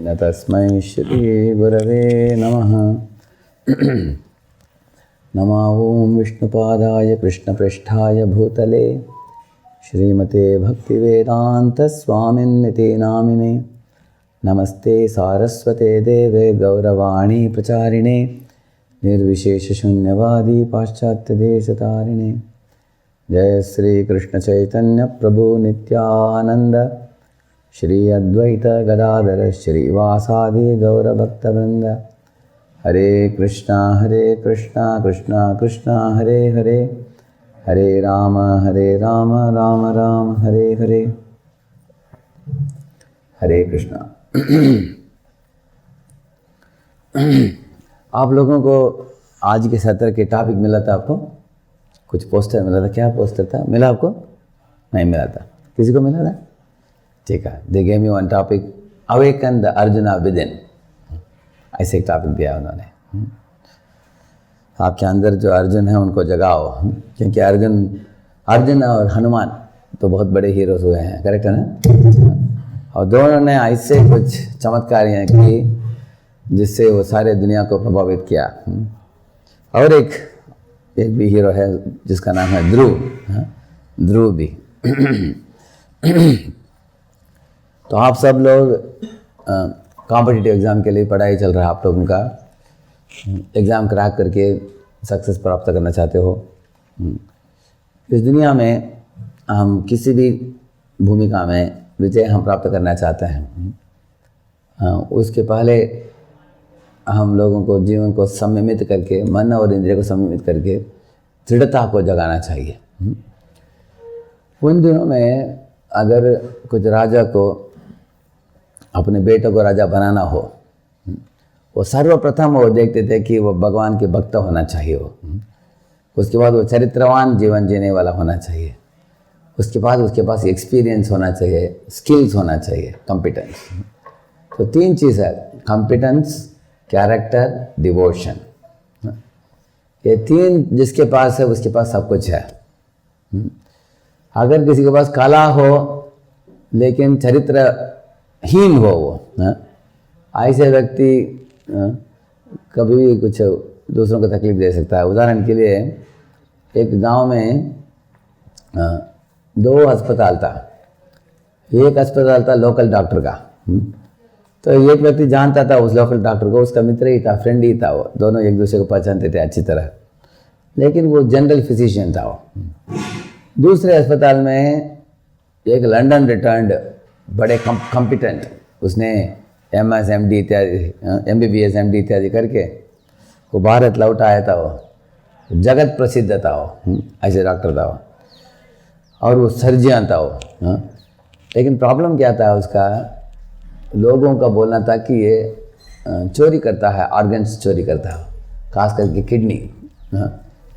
न तस्मै श्री गुरवे नमः। नमो ॐ विष्णुपादाय कृष्णपृष्ठाय भूतले श्रीमते भक्तिवेदान्तस्वामिन्निति नामिने। नमस्ते सारस्वते देवे गौरवाणी प्रचारिणे निर्विशेषशून्यवादी पाश्चात्यदेशतारिणे। जय श्री कृष्ण चैतन्य प्रभु नित्यानंद श्री अद्वैत गदाधर श्रीवासादि गौरभक्तवृंद। हरे कृष्णा कृष्णा कृष्णा हरे हरे, हरे राम राम राम हरे हरे। हरे कृष्णा। आप लोगों को आज के सत्र के टॉपिक मिला था, आपको कुछ पोस्टर मिला था। क्या पोस्टर था? मिला आपको? नहीं मिला था। किसी को मिला था? ठीक है। They gave me one topic, awaken the arjuna within. ऐसे एक टॉपिक दिया उन्होंने। आपके अंदर जो अर्जुन है उनको जगाओ, क्योंकि अर्जुन और हनुमान तो बहुत बड़े हीरोज हुए हैं, करेक्ट है ना? और दोनों ने ऐसे कुछ चमत्कारियाँ की जिससे वो सारे दुनिया को प्रभावित किया। और एक भी हीरो है जिसका नाम है ध्रुव भी। तो आप सब लोग कॉम्पिटिटिव एग्ज़ाम के लिए पढ़ाई चल रहा है, आप लोगों का एग्ज़ाम क्रैक करके सक्सेस प्राप्त करना चाहते हो। इस दुनिया में हम किसी भी भूमिका में विजय हम प्राप्त करना चाहते हैं, उसके पहले हम लोगों को जीवन को संयमित करके, मन और इंद्रिय को संयमित करके दृढ़ता को जगाना चाहिए। उन दिनों में अगर कुछ राजा को अपने बेटों को राजा बनाना हो, वो सर्वप्रथम वो देखते थे कि वो भगवान के भक्त होना चाहिए। उसके बाद वो चरित्रवान जीवन जीने वाला होना चाहिए। उसके बाद उसके पास एक्सपीरियंस होना चाहिए, स्किल्स होना चाहिए, कॉम्पिटेंस। तो तीन चीज़ है, कॉम्पिटेंस, कैरेक्टर, डिवोशन। ये तीन जिसके पास है उसके पास सब कुछ है। अगर किसी के पास कला हो लेकिन चरित्रहीन हो वो, ऐसे व्यक्ति कभी भी कुछ दूसरों को तकलीफ दे सकता है। उदाहरण के लिए एक गांव में 2 अस्पताल था। एक अस्पताल था लोकल डॉक्टर का। तो एक व्यक्ति जानता था उस लोकल डॉक्टर को, उसका मित्र ही था, फ्रेंड ही था। वो दोनों एक दूसरे को पहचानते थे अच्छी तरह, लेकिन वो जनरल फिजिशियन था वो। दूसरे अस्पताल में एक लंदन रिटर्न्ड बड़े कॉम्पिटेंट, उसने MS MD इत्यादि, MBBS MD इत्यादि करके वो भारत लौट आया था। वो जगत प्रसिद्ध था वो, ऐसे डॉक्टर था वो, और वो सर्जियन था वो। लेकिन प्रॉब्लम क्या था उसका? लोगों का बोलना था कि ये चोरी करता है, ऑर्गन्स चोरी करता है, खास करके किडनी।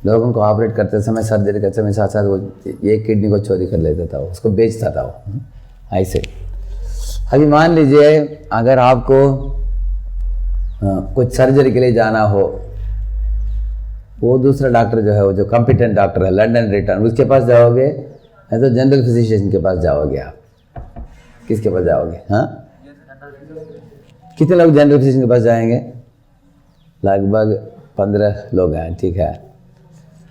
लोगों को ऑपरेट करते समय, सर्जरी करते समय साथ साथ वो एक किडनी को चोरी कर लेता था, उसको बेचता था वो ऐसे। अभी मान लीजिए अगर आपको कुछ सर्जरी के लिए जाना हो, वो दूसरा डॉक्टर जो है, वो जो कॉम्पिटेंट डॉक्टर है लंदन रिटर्न, उसके पास जाओगे या तो जनरल फिजिशियन के पास जाओगे? आप किसके पास जाओगे? हाँ, कितने लोग जनरल फिजिशियन के पास जाएंगे? लगभग 15 लोग हैं, ठीक है।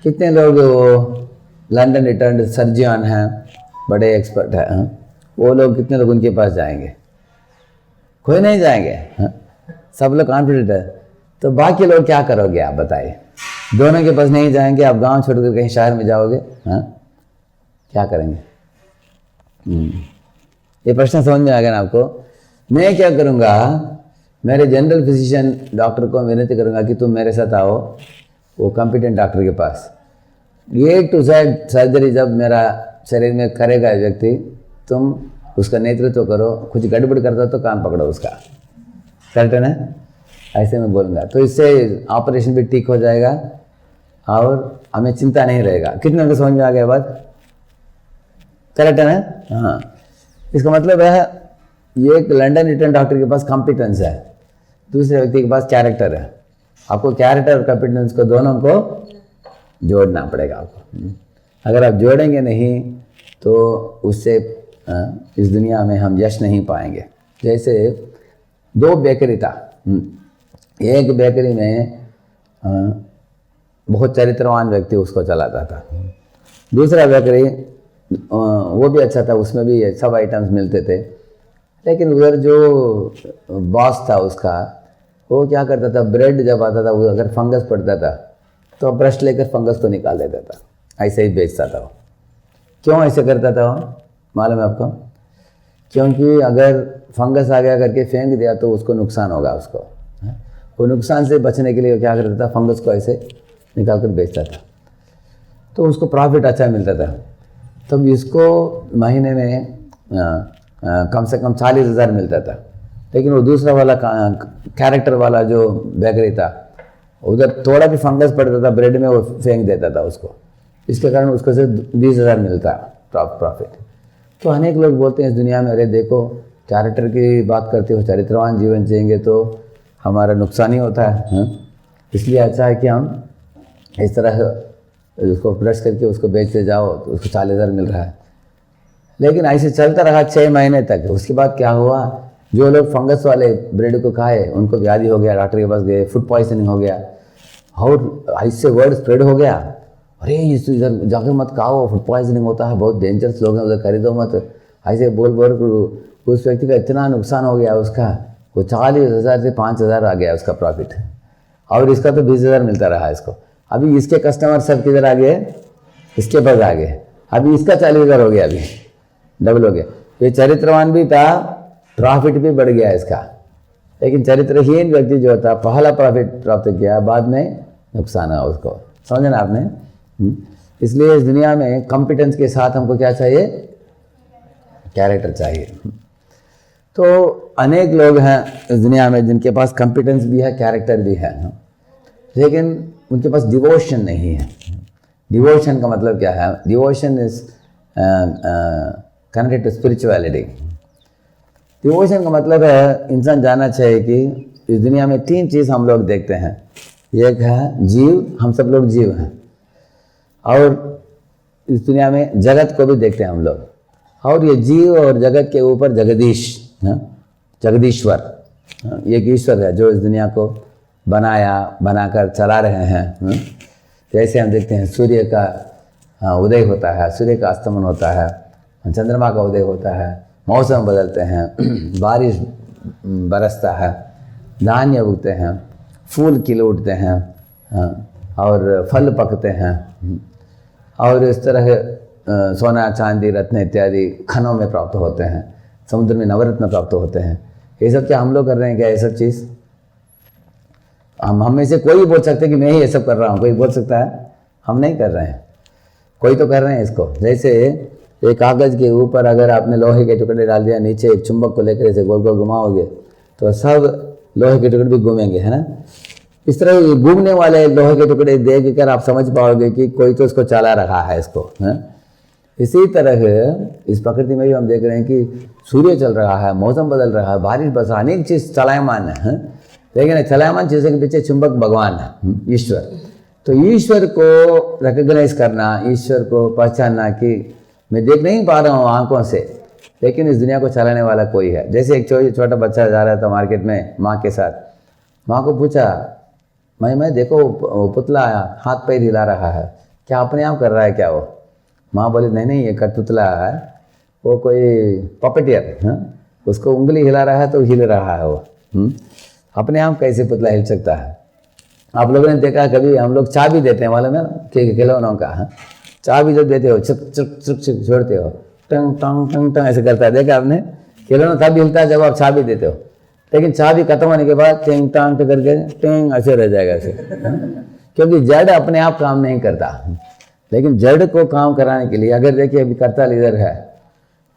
कितने लोग वो लंदन रिटर्न सर्जियन हैं, बड़े एक्सपर्ट हैं, वो लोग कितने लोग उनके पास जाएंगे? कोई नहीं जाएंगे। सब लोग कॉन्फिडेंट है। तो बाकी लोग क्या करोगे आप बताइए? दोनों के पास नहीं जाएंगे, आप गांव छोड़कर कहीं शहर में जाओगे, क्या करेंगे? ये प्रश्न समझ में आ गया ना आपको? मैं क्या करूँगा, मेरे जनरल फिजिशियन डॉक्टर को विनती करूँगा कि तुम मेरे साथ आओ वो कॉम्पिटेंट डॉक्टर के पास। A to Z सर्जरी जब मेरा शरीर में करेगा व्यक्ति, तुम उसका नेतृत्व करो। कुछ गड़बड़ करता तो कान पकड़ो उसका, करेक्ट है ना? ऐसे मैं बोलूँगा, तो इससे ऑपरेशन भी ठीक हो जाएगा और हमें चिंता नहीं रहेगा। कितने को समझ में आ गया बात? करेक्ट है ना? हाँ, इसका मतलब है एक लंदन रिटर्न डॉक्टर के पास कॉम्पिटेंस है, दूसरे व्यक्ति के पास कैरेक्टर है। आपको कैरेक्टर और कॉम्पिटेंस को दोनों को जोड़ना पड़ेगा आपको। अगर आप जोड़ेंगे नहीं तो उससे इस दुनिया में हम यश नहीं पाएंगे। जैसे 2 बेकरी था। एक बेकरी में बहुत चरित्रवान व्यक्ति उसको चलाता था। दूसरा बेकरी वो भी अच्छा था, उसमें भी सब आइटम्स मिलते थे, लेकिन उधर जो बॉस था उसका, वो क्या करता था, ब्रेड जब आता था वो अगर फंगस पड़ता था तो ब्रश लेकर फंगस को निकाल देता था, ऐसे ही बेचता था वो। क्यों ऐसे करता था वो मालूम है आपको? क्योंकि अगर फंगस आ गया करके फेंक दिया तो उसको नुकसान होगा उसको। वो नुकसान से बचने के लिए क्या करता था, फंगस को ऐसे निकाल कर बेचता था, तो उसको प्रॉफिट अच्छा मिलता था। तब इसको महीने में कम से कम 40,000 मिलता था। लेकिन वो दूसरा वाला कैरेक्टर वाला जो बेकरी था, उधर थोड़ा भी फंगस पड़ता था ब्रेड में, वो फेंक देता था उसको। इसके कारण उसको सिर्फ 20,000 मिलता प्रॉफिट। तो अनेक लोग बोलते हैं इस दुनिया में, अरे देखो कैरेक्टर की बात करते हो, चरित्रवान जीवन जिएंगे तो हमारा नुकसान ही होता है। इसलिए अच्छा है कि हम इस तरह उसको ब्रश करके उसको बेचते जाओ तो उसको 40,000 मिल रहा है। लेकिन ऐसे चलता रहा 6 महीने तक। उसके बाद क्या हुआ, जो लोग फंगस वाले ब्रेड को खाए उनको व्याधि हो गया, डॉक्टर के पास गए, फूड पॉइजनिंग हो गया, और ऐसे वर्ड स्प्रेड हो गया, अरे इस इधर जाके मत खाओ, फूड पॉइजनिंग होता है, बहुत डेंजरस लोग हैं, उधर खरीदो मत। ऐसे बोल बोल उस व्यक्ति का इतना नुकसान हो गया उसका, वो 40,000 से 5,000 आ गया उसका प्रॉफिट, और इसका तो 20,000 मिलता रहा इसको। अभी इसके कस्टमर सब किधर आ गए, इसके पास आ गए। अभी इसका 40,000 हो गया, अभी डबल हो गया। ये चरित्रवान भी था, प्रॉफिट भी बढ़ गया इसका। लेकिन चरित्रहीन व्यक्ति जो था, पहला प्रॉफिट प्राप्त किया, बाद में नुकसान है उसको। समझना आपने? इसलिए इस दुनिया में कॉम्पिटेंस के साथ हमको क्या चाहिए, कैरेक्टर चाहिए। तो अनेक लोग हैं इस दुनिया में जिनके पास कॉम्पिटेंस भी है, कैरेक्टर भी है, लेकिन उनके पास डिवोशन नहीं है। डिवोशन का मतलब क्या है? Devotion is connected to spirituality. Devotion का मतलब है, इंसान जानना चाहिए कि इस दुनिया में 3 चीज़ हम लोग देखते हैं। एक है जीव, हम सब लोग जीव हैं, और इस दुनिया में जगत को भी देखते हैं हम लोग, और ये जीव और जगत के ऊपर जगदीश, जगदीश्वर, एक ईश्वर है जो इस दुनिया को बनाकर चला रहे हैं। जैसे हम देखते हैं सूर्य का उदय होता है, सूर्य का अस्तमन होता है, चंद्रमा का उदय होता है, मौसम बदलते हैं, बारिश बरसता है, धान्य उगते हैं, फूल खिल उठते हैं, और फल पकते हैं, और इस तरह सोना चांदी रत्न इत्यादि खनों में प्राप्त होते हैं, समुद्र में नवरत्न प्राप्त होते हैं। ये सब क्या हम लोग कर रहे हैं क्या? ये सब चीज़ हम में से कोई बोल सकते कि मैं ही ये सब कर रहा हूँ, कोई बोल सकता है? हम नहीं कर रहे हैं, कोई तो कर रहे हैं इसको। जैसे एक कागज़ के ऊपर अगर आपने लोहे के टुकड़े डाल दिया, नीचे एक चुंबक को लेकर इसे गोल गोल घुमाओगे तो सब लोहे के टुकड़े भी घूमेंगे, है ना? इस तरह घूमने वाले लोहे के टुकड़े देख कर आप समझ पाओगे कि कोई तो इसको चला रहा है इसको, है? इसी तरह इस प्रकृति में भी हम देख रहे हैं कि सूर्य चल रहा है, मौसम बदल रहा है, बारिश बरस, अनेक चीज़ चलायमान है, लेकिन चलायमान चीज़ों के पीछे चुंबक भगवान है, ईश्वर। तो ईश्वर को रिकग्नाइज करना, ईश्वर को पहचानना कि मैं देख नहीं पा रहा हूँ आंखों से, लेकिन इस दुनिया को चलाने वाला कोई है। जैसे एक छोटा बच्चा जा रहा था मार्केट में माँ के साथ, माँ को पूछा, मैं देखो पुतला हाथ पैर हिला रहा है, क्या अपने आप कर रहा है क्या वो? माँ बोली नहीं, ये कठपुतला है, वो कोई पपेटियर, उसको उंगली हिला रहा है तो हिल रहा है वो, अपने आप कैसे पुतला हिल सकता है? आप लोगों ने देखा कभी, हम लोग चाबी देते हैं मालूम है खिलौनों का, चाबी जब देते हो चुप चुप चुप चुप छोड़ते हो, टंग टंग टंग टंग ऐसे करता है, देखा आपने? खिलौना तब हिलता है जब आप चाबी देते हो, लेकिन चाबी खत्म होने के बाद टेंग टांग करके टेंग ऐसे रह जाएगा ऐसे, क्योंकि जड़ अपने आप काम नहीं करता। लेकिन जड़ को काम कराने के लिए, अगर देखिए अभी करताल इधर है,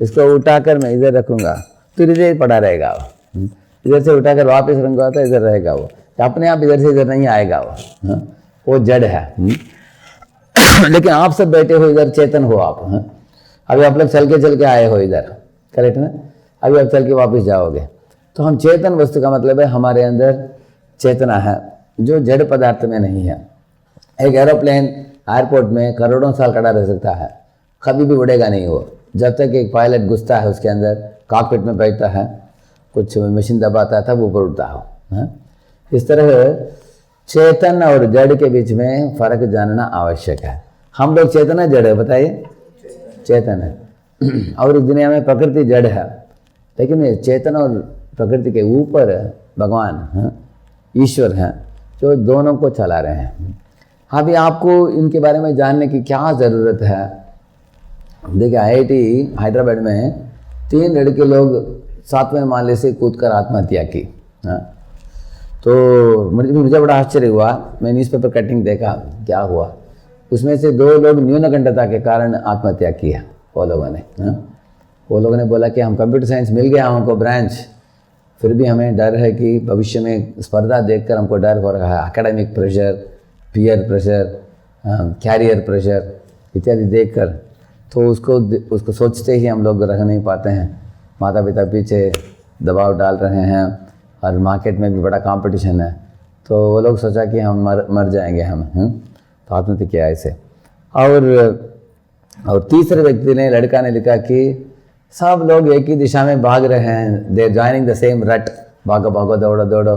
इसको उठाकर मैं इधर रखूँगा तो इधर पड़ा रहेगा वो, इधर से उठाकर वापस रखूँगा तो इधर रहेगा वो, अपने आप इधर से इधर नहीं आएगा वो जड़ है। लेकिन आप सब बैठे हो इधर, चेतन हो आप, अभी आप लोग चल के आए हो इधर, करेक्ट ना? अभी आप चल के वापस जाओगे, तो हम चेतन वस्तु का मतलब है हमारे अंदर चेतना है जो जड़ पदार्थ में नहीं है। एक एरोप्लेन एयरपोर्ट में करोड़ों साल खड़ा रह सकता है, कभी भी उड़ेगा नहीं वो, जब तक एक पायलट घुसता है उसके अंदर, कॉकपिट में बैठता है, कुछ मशीन दबाता था वो ऊपर उठता हो। हाँ? इस तरह चेतन और जड़ के बीच में फर्क जानना आवश्यक है। हम लोग चेतन है जड़ है, बताइए? चेतन है और इस दुनिया में प्रकृति जड़ है, लेकिन ये चेतन और प्रकृति के ऊपर भगवान, हाँ, ईश्वर हैं जो दोनों को चला रहे हैं। अभी आपको इनके बारे में जानने की क्या ज़रूरत है? देखिए IIT हैदराबाद में 3 लड़के लोग 7वें माले से कूदकर आत्महत्या की। हाँ, तो मुझे बड़ा आश्चर्य हुआ। मैं न्यूज़पेपर कटिंग देखा क्या हुआ, उसमें से 2 लोग न्यूनगंडता के कारण आत्महत्या की है वो लोगों ने। हाँ, वो लोगों ने बोला कि हम कंप्यूटर साइंस मिल गया हमको ब्रांच, फिर भी हमें डर है कि भविष्य में स्पर्धा देखकर हमको डर हो रहा है, academic pressure, peer pressure, career pressure इत्यादि देखकर। तो उसको सोचते ही हम लोग रह नहीं पाते हैं। माता पिता पीछे दबाव डाल रहे हैं और मार्केट में भी बड़ा कंपटीशन है, तो वो लोग सोचा कि हम मर जाएंगे हम। तो आत्महत्या किया ऐसे। और तीसरे व्यक्ति ने, लड़का ने लिखा कि सब लोग एक ही दिशा में भाग रहे हैं, दे जॉइनिंग द सेम रट, भागो भागो दौड़ो दौड़ो,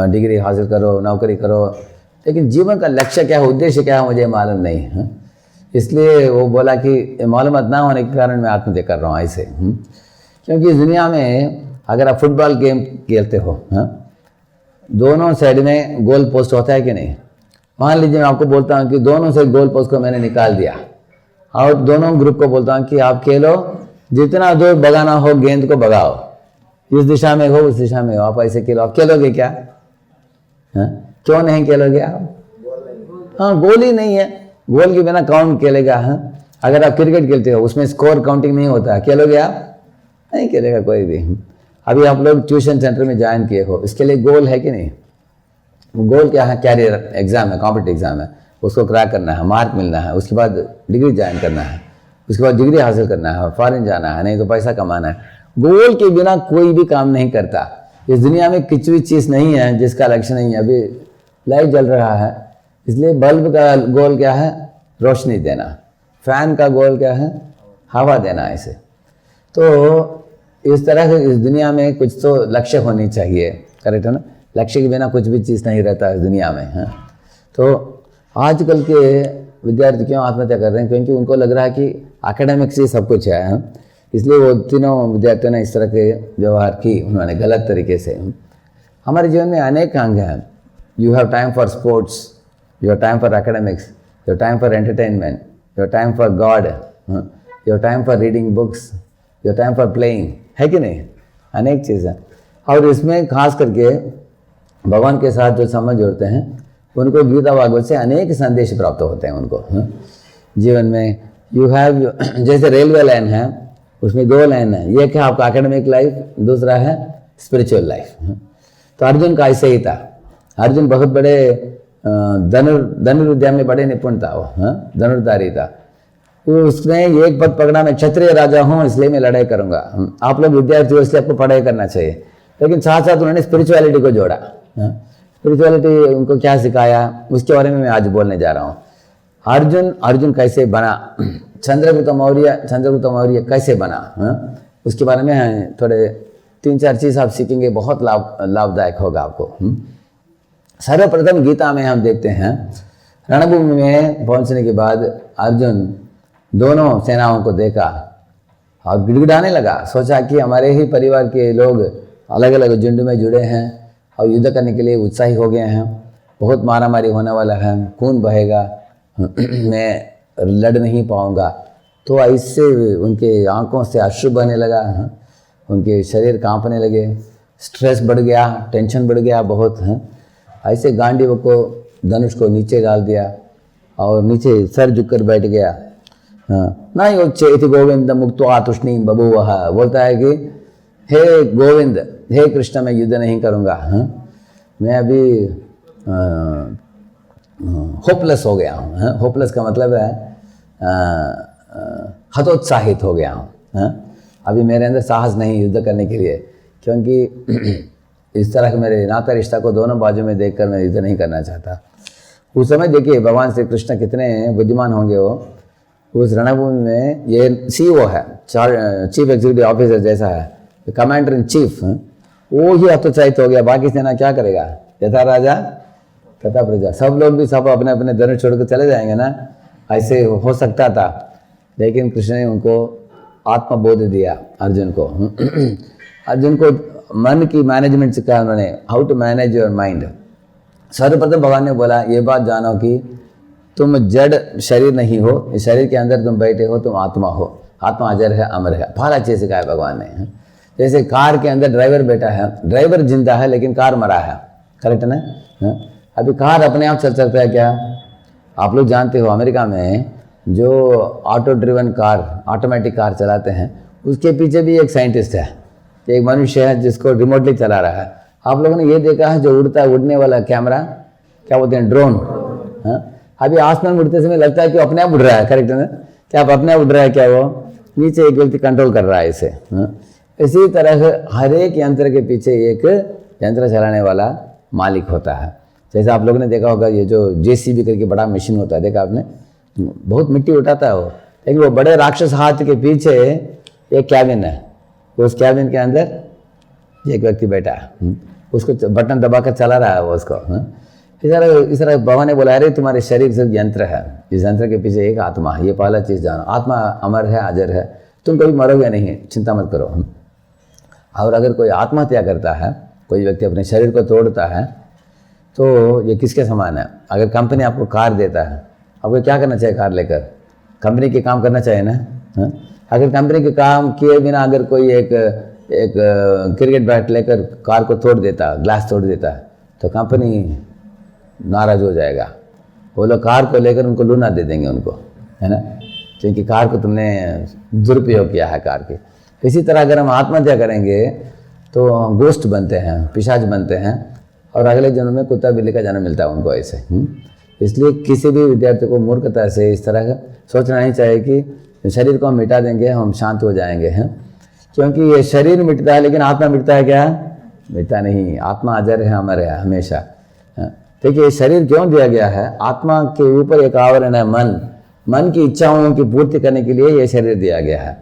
डिग्री हासिल करो, नौकरी करो, लेकिन जीवन का लक्ष्य क्या है, उद्देश्य क्या है, मुझे मालूम नहीं है। इसलिए वो बोला कि मालूमात ना होने के कारण मैं आत्महत्या कर रहा हूँ ऐसे। क्योंकि इस दुनिया में अगर आप फुटबॉल गेम खेलते हो, दोनों साइड में गोल पोस्ट होता है कि नहीं? मान लीजिए मैं आपको बोलता हूँ कि दोनों साइड गोल पोस्ट को मैंने निकाल दिया और दोनों ग्रुप को बोलता हूँ कि आप खेलो, जितना दूर भगाना हो गेंद को भगाओ, इस दिशा में हो उस दिशा में हो, आप ऐसे खेलो। आप खेलोगे क्या? क्यों नहीं खेलोगे आप? हाँ, गोल ही नहीं है, गोल के बिना कौन खेलेगा? अगर आप क्रिकेट खेलते हो उसमें स्कोर काउंटिंग नहीं होता, खेलोगे आप? नहीं खेलेगा कोई भी। अभी आप लोग ट्यूशन सेंटर में ज्वाइन किए हो, इसके लिए गोल है कि नहीं? गोल क्या है? कैरियर एग्जाम है, कॉम्पिटिटिव एग्जाम है, उसको क्रैक करना है, मार्क मिलना है, उसके बाद डिग्री ज्वाइन करना है, उसके बाद डिग्री हासिल करना है, फॉरेन जाना है, नहीं तो पैसा कमाना है। गोल के बिना कोई भी काम नहीं करता। इस दुनिया में कुछ भी चीज़ नहीं है जिसका लक्ष्य नहीं है। अभी लाइट जल रहा है, इसलिए बल्ब का गोल क्या है? रोशनी देना। फैन का गोल क्या है? हवा देना। ऐसे तो इस तरह से इस दुनिया में कुछ तो लक्ष्य होनी चाहिए, करेक्ट है ना? लक्ष्य के बिना कुछ भी चीज़ नहीं रहता इस दुनिया में। हाँ, तो आजकल के विद्यार्थी क्यों आत्महत्या कर रहे हैं? क्योंकि उनको लग रहा है कि एकेडमिक्स ही सब कुछ है। इसलिए वो तीनों विद्यार्थियों ने इस तरह के व्यवहार की उन्होंने गलत तरीके से। हमारे जीवन में अनेक अंग हैं। You have time for sports, you have time for academics, you have time for entertainment, you have time for God, you have time for reading books, you have time for playing, है कि नहीं? अनेक चीज़ें। और इसमें खास करके भगवान के साथ जो संबंध जोड़ते हैं उनको गीता भागवत से अनेक संदेश प्राप्त होते हैं उनको। जीवन में यू हैव, जैसे रेलवे लाइन है उसमें 2 लाइन है, एक है आपका एकेडमिक लाइफ, दूसरा है स्पिरिचुअल लाइफ। तो अर्जुन का ऐसे ही था। अर्जुन बहुत बड़े धनुर्विद्या में बड़े निपुण था, वो धनुर्धारी था। उसने एक पद पकड़ा, मैं क्षत्रिय राजा हूँ इसलिए मैं लड़ाई करूंगा। आप लोग विद्यार्थी हो इसलिए आपको पढ़ाई करना चाहिए, लेकिन साथ साथ उन्होंने स्पिरिचुअलिटी को जोड़ा। स्पिरिचुअलिटी उनको क्या सिखाया उसके बारे में मैं आज बोलने जा रहा हूँ। अर्जुन कैसे बना, चंद्रगुप्त मौर्य कैसे बना, उसके बारे में थोड़े 3-4 चीज़ आप सीखेंगे, बहुत लाभदायक होगा आपको। सर्वप्रथम गीता में हम देखते हैं रणभूमि में पहुंचने के बाद अर्जुन दोनों सेनाओं को देखा और गिड़गिड़ाने लगा। सोचा कि हमारे ही परिवार के लोग अलग अलग झुंड में जुड़े हैं और युद्ध करने के लिए उत्साही हो गए हैं, बहुत मारामारी होने वाला है, खून बहेगा, मैं लड़ नहीं पाऊंगा। तो ऐसे उनके आंखों से अश्रु बहने लगा, उनके शरीर कांपने लगे, स्ट्रेस बढ़ गया, टेंशन बढ़ गया बहुत। ऐसे गांडीव को, धनुष को नीचे डाल दिया और नीचे सर झुककर बैठ गया। ना योच्चेति गोविंद मुक्त्वा तुष्णीं बभूवः, बोलता है कि हे गोविंद, हे कृष्ण, मैं युद्ध नहीं करूँगा, मैं अभी होपलेस हो गया हूँ। होपलेस का मतलब है हतोत्साहित हो गया हूँ। अभी मेरे अंदर साहस नहीं युद्ध करने के लिए, क्योंकि इस तरह के मेरे नाता रिश्ता को दोनों बाजू में देखकर मैं युद्ध नहीं करना चाहता। उस समय देखिए भगवान श्री कृष्ण कितने बुद्धिमान होंगे। वो उस रणभूमि में, ये CEO है, चीफ एग्जीक्यूटिव ऑफिसर जैसा है, कमांडर इन चीफ, वो ही हतोत्साहित हो गया, बाकी सेना क्या करेगा? यथा राजा तथा प्रजा, सब लोग भी सब अपने अपने धनुष छोड़कर चले जाएंगे ना, ऐसे हो सकता था। लेकिन कृष्ण ने उनको आत्मबोध दिया अर्जुन को। अर्जुन को मन की मैनेजमेंट सिखाया उन्होंने, how to manage your mind. सर्वप्रथम भगवान ने बोला ये बात जानो कि तुम जड़ शरीर नहीं हो, इस शरीर के अंदर तुम बैठे हो, तुम आत्मा हो, आत्मा अजर है अमर है। पहला चीज सिखाया भगवान ने। जैसे कार के अंदर ड्राइवर बैठा है, ड्राइवर जिंदा है लेकिन कार मरा है, करेक्ट है ना? अभी कार अपने आप चल सकता है क्या? आप लोग जानते हो अमेरिका में जो auto driven car, automatic car चलाते हैं, उसके पीछे भी एक साइंटिस्ट है, एक मनुष्य है जिसको रिमोटली चला रहा है। आप लोगों ने ये देखा है जो उड़ता है, उड़ने वाला कैमरा, क्या बोलते हैं, ड्रोन। अभी आसमान में उड़ते समय लगता है कि अपने आप उड़ रहा है, करेक्ट है ना? क्या आप अपने आप उड़ रहा है क्या? वो नीचे एक व्यक्ति कंट्रोल कर रहा है इसे। इसी तरह हर एक यंत्र के पीछे एक यंत्र चलाने वाला मालिक होता है। जैसे आप लोगों ने देखा होगा ये जो JCB करके बड़ा मशीन होता है, देखा आपने? बहुत मिट्टी उठाता है वो, लेकिन वो बड़े राक्षस हाथ के पीछे एक कैबिन है, उस कैबिन के अंदर एक व्यक्ति बैठा है, उसको बटन दबाकर चला रहा है वो उसको। इस तरह भगवान ने बोला अरे तुम्हारे शरीर सिर्फ यंत्र है, इस यंत्र के पीछे एक आत्मा है, ये पहला चीज़ जानो। आत्मा अमर है, अजर है, तुम कभी मरोगे नहीं, चिंता मत करो। और अगर कोई आत्महत्या करता है, कोई व्यक्ति अपने शरीर को तोड़ता है, तो ये किसके समान है? अगर कंपनी आपको कार देता है, आपको क्या करना चाहिए? कार लेकर कंपनी के काम करना चाहिए ना। अगर कंपनी के काम किए बिना अगर कोई एक क्रिकेट बैट लेकर कार को तोड़ देता, ग्लास तोड़ देता है, तो कंपनी नाराज हो जाएगा। वो लोग कार को लेकर उनको लूना दे देंगे उनको, है ना, क्योंकि कार को तुमने दुरुपयोग किया है कार के। इसी तरह अगर हम आत्महत्या करेंगे तो गोस्ट बनते हैं, पिशाच बनते हैं, और अगले जन्म में कुत्ता बिल्ली का जन्म मिलता है उनको ऐसे। इसलिए किसी भी विद्यार्थी को मूर्खता से इस तरह का सोचना नहीं चाहिए कि शरीर को हम मिटा देंगे हम शांत हो जाएंगे, हैं? क्योंकि ये शरीर मिटता है लेकिन आत्मा मिटता है क्या? मिटता नहीं। आत्मा अजर है, अमर है हमेशा। देखिए शरीर क्यों दिया गया है? आत्मा के ऊपर एक आवरण है मन, मन की इच्छाओं की पूर्ति करने के लिए ये शरीर दिया गया है।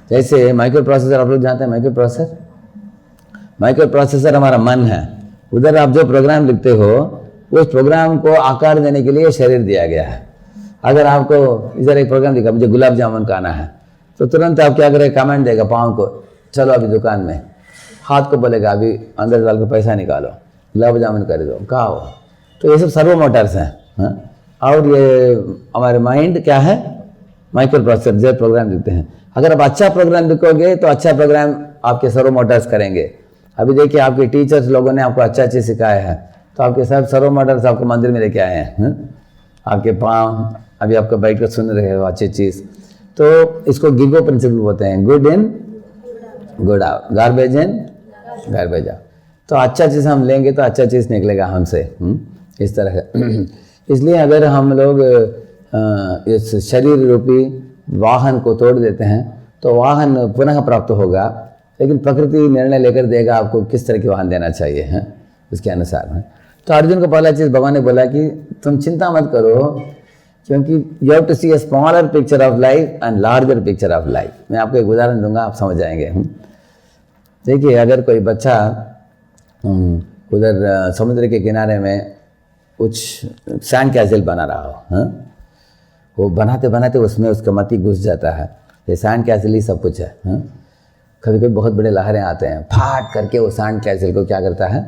जैसे माइक्रो प्रोसेसर, आप लोग जानते हैं माइक्रो प्रोसेसर? माइक्रो प्रोसेसर हमारा मन है, उधर आप जो प्रोग्राम लिखते हो उस प्रोग्राम को आकार देने के लिए शरीर दिया गया है। अगर आपको इधर एक प्रोग्राम दिखा, मुझे गुलाब जामुन खाना है, तो तुरंत आप क्या करें? कमेंट देगा पाँव को, चलो अभी दुकान में, हाथ को बोलेगा अभी अंदर डाल के पैसा निकालो, गुलाब जामुन कर दो, खाओ। तो ये सब सर्वो मोटर्स हैं। और ये हमारे माइंड क्या है? माइक्रो प्रोसेसर, जो प्रोग्राम लिखते हैं। अगर आप अच्छा प्रोग्राम लिखोगे तो अच्छा प्रोग्राम आपके सर्वो मोटर्स करेंगे। अभी देखिए आपके टीचर्स लोगों ने आपको अच्छा चीज़ सिखाया है, तो आपके सब सर्वो मोटर्स आपको मंदिर में लेके आए हैं। आपके पाँव अभी आपको बैठ कर सुन रहे हो अच्छी चीज़। तो इसको गिगो प्रिंसिपल बोलते हैं, good in good out, garbage in garbage out. तो अच्छा चीज़ हम लेंगे तो अच्छा चीज़ निकलेगा हमसे, इस तरह से। इसलिए अगर हम लोग इस शरीर रूपी वाहन को तोड़ देते हैं तो वाहन पुनः प्राप्त होगा, लेकिन प्रकृति निर्णय लेकर देगा आपको किस तरह के वाहन देना चाहिए, हैं उसके अनुसार। तो अर्जुन को पहला चीज़ भगवान ने बोला कि तुम चिंता मत करो, क्योंकि you have to see a smaller picture of life and larger picture of life. मैं आपको एक उदाहरण दूंगा, आप समझ जाएंगे। देखिए अगर कोई बच्चा उधर समुद्र के किनारे में कुछ सैंड कैसल बना रहा हो, वो बनाते बनाते उसमें उसका मति घुस जाता है। ये सैंड कैसल ही सब कुछ है। कभी कभी बहुत बड़े लहरें आते हैं, फाट करके वो सैंड कैसल को क्या करता है?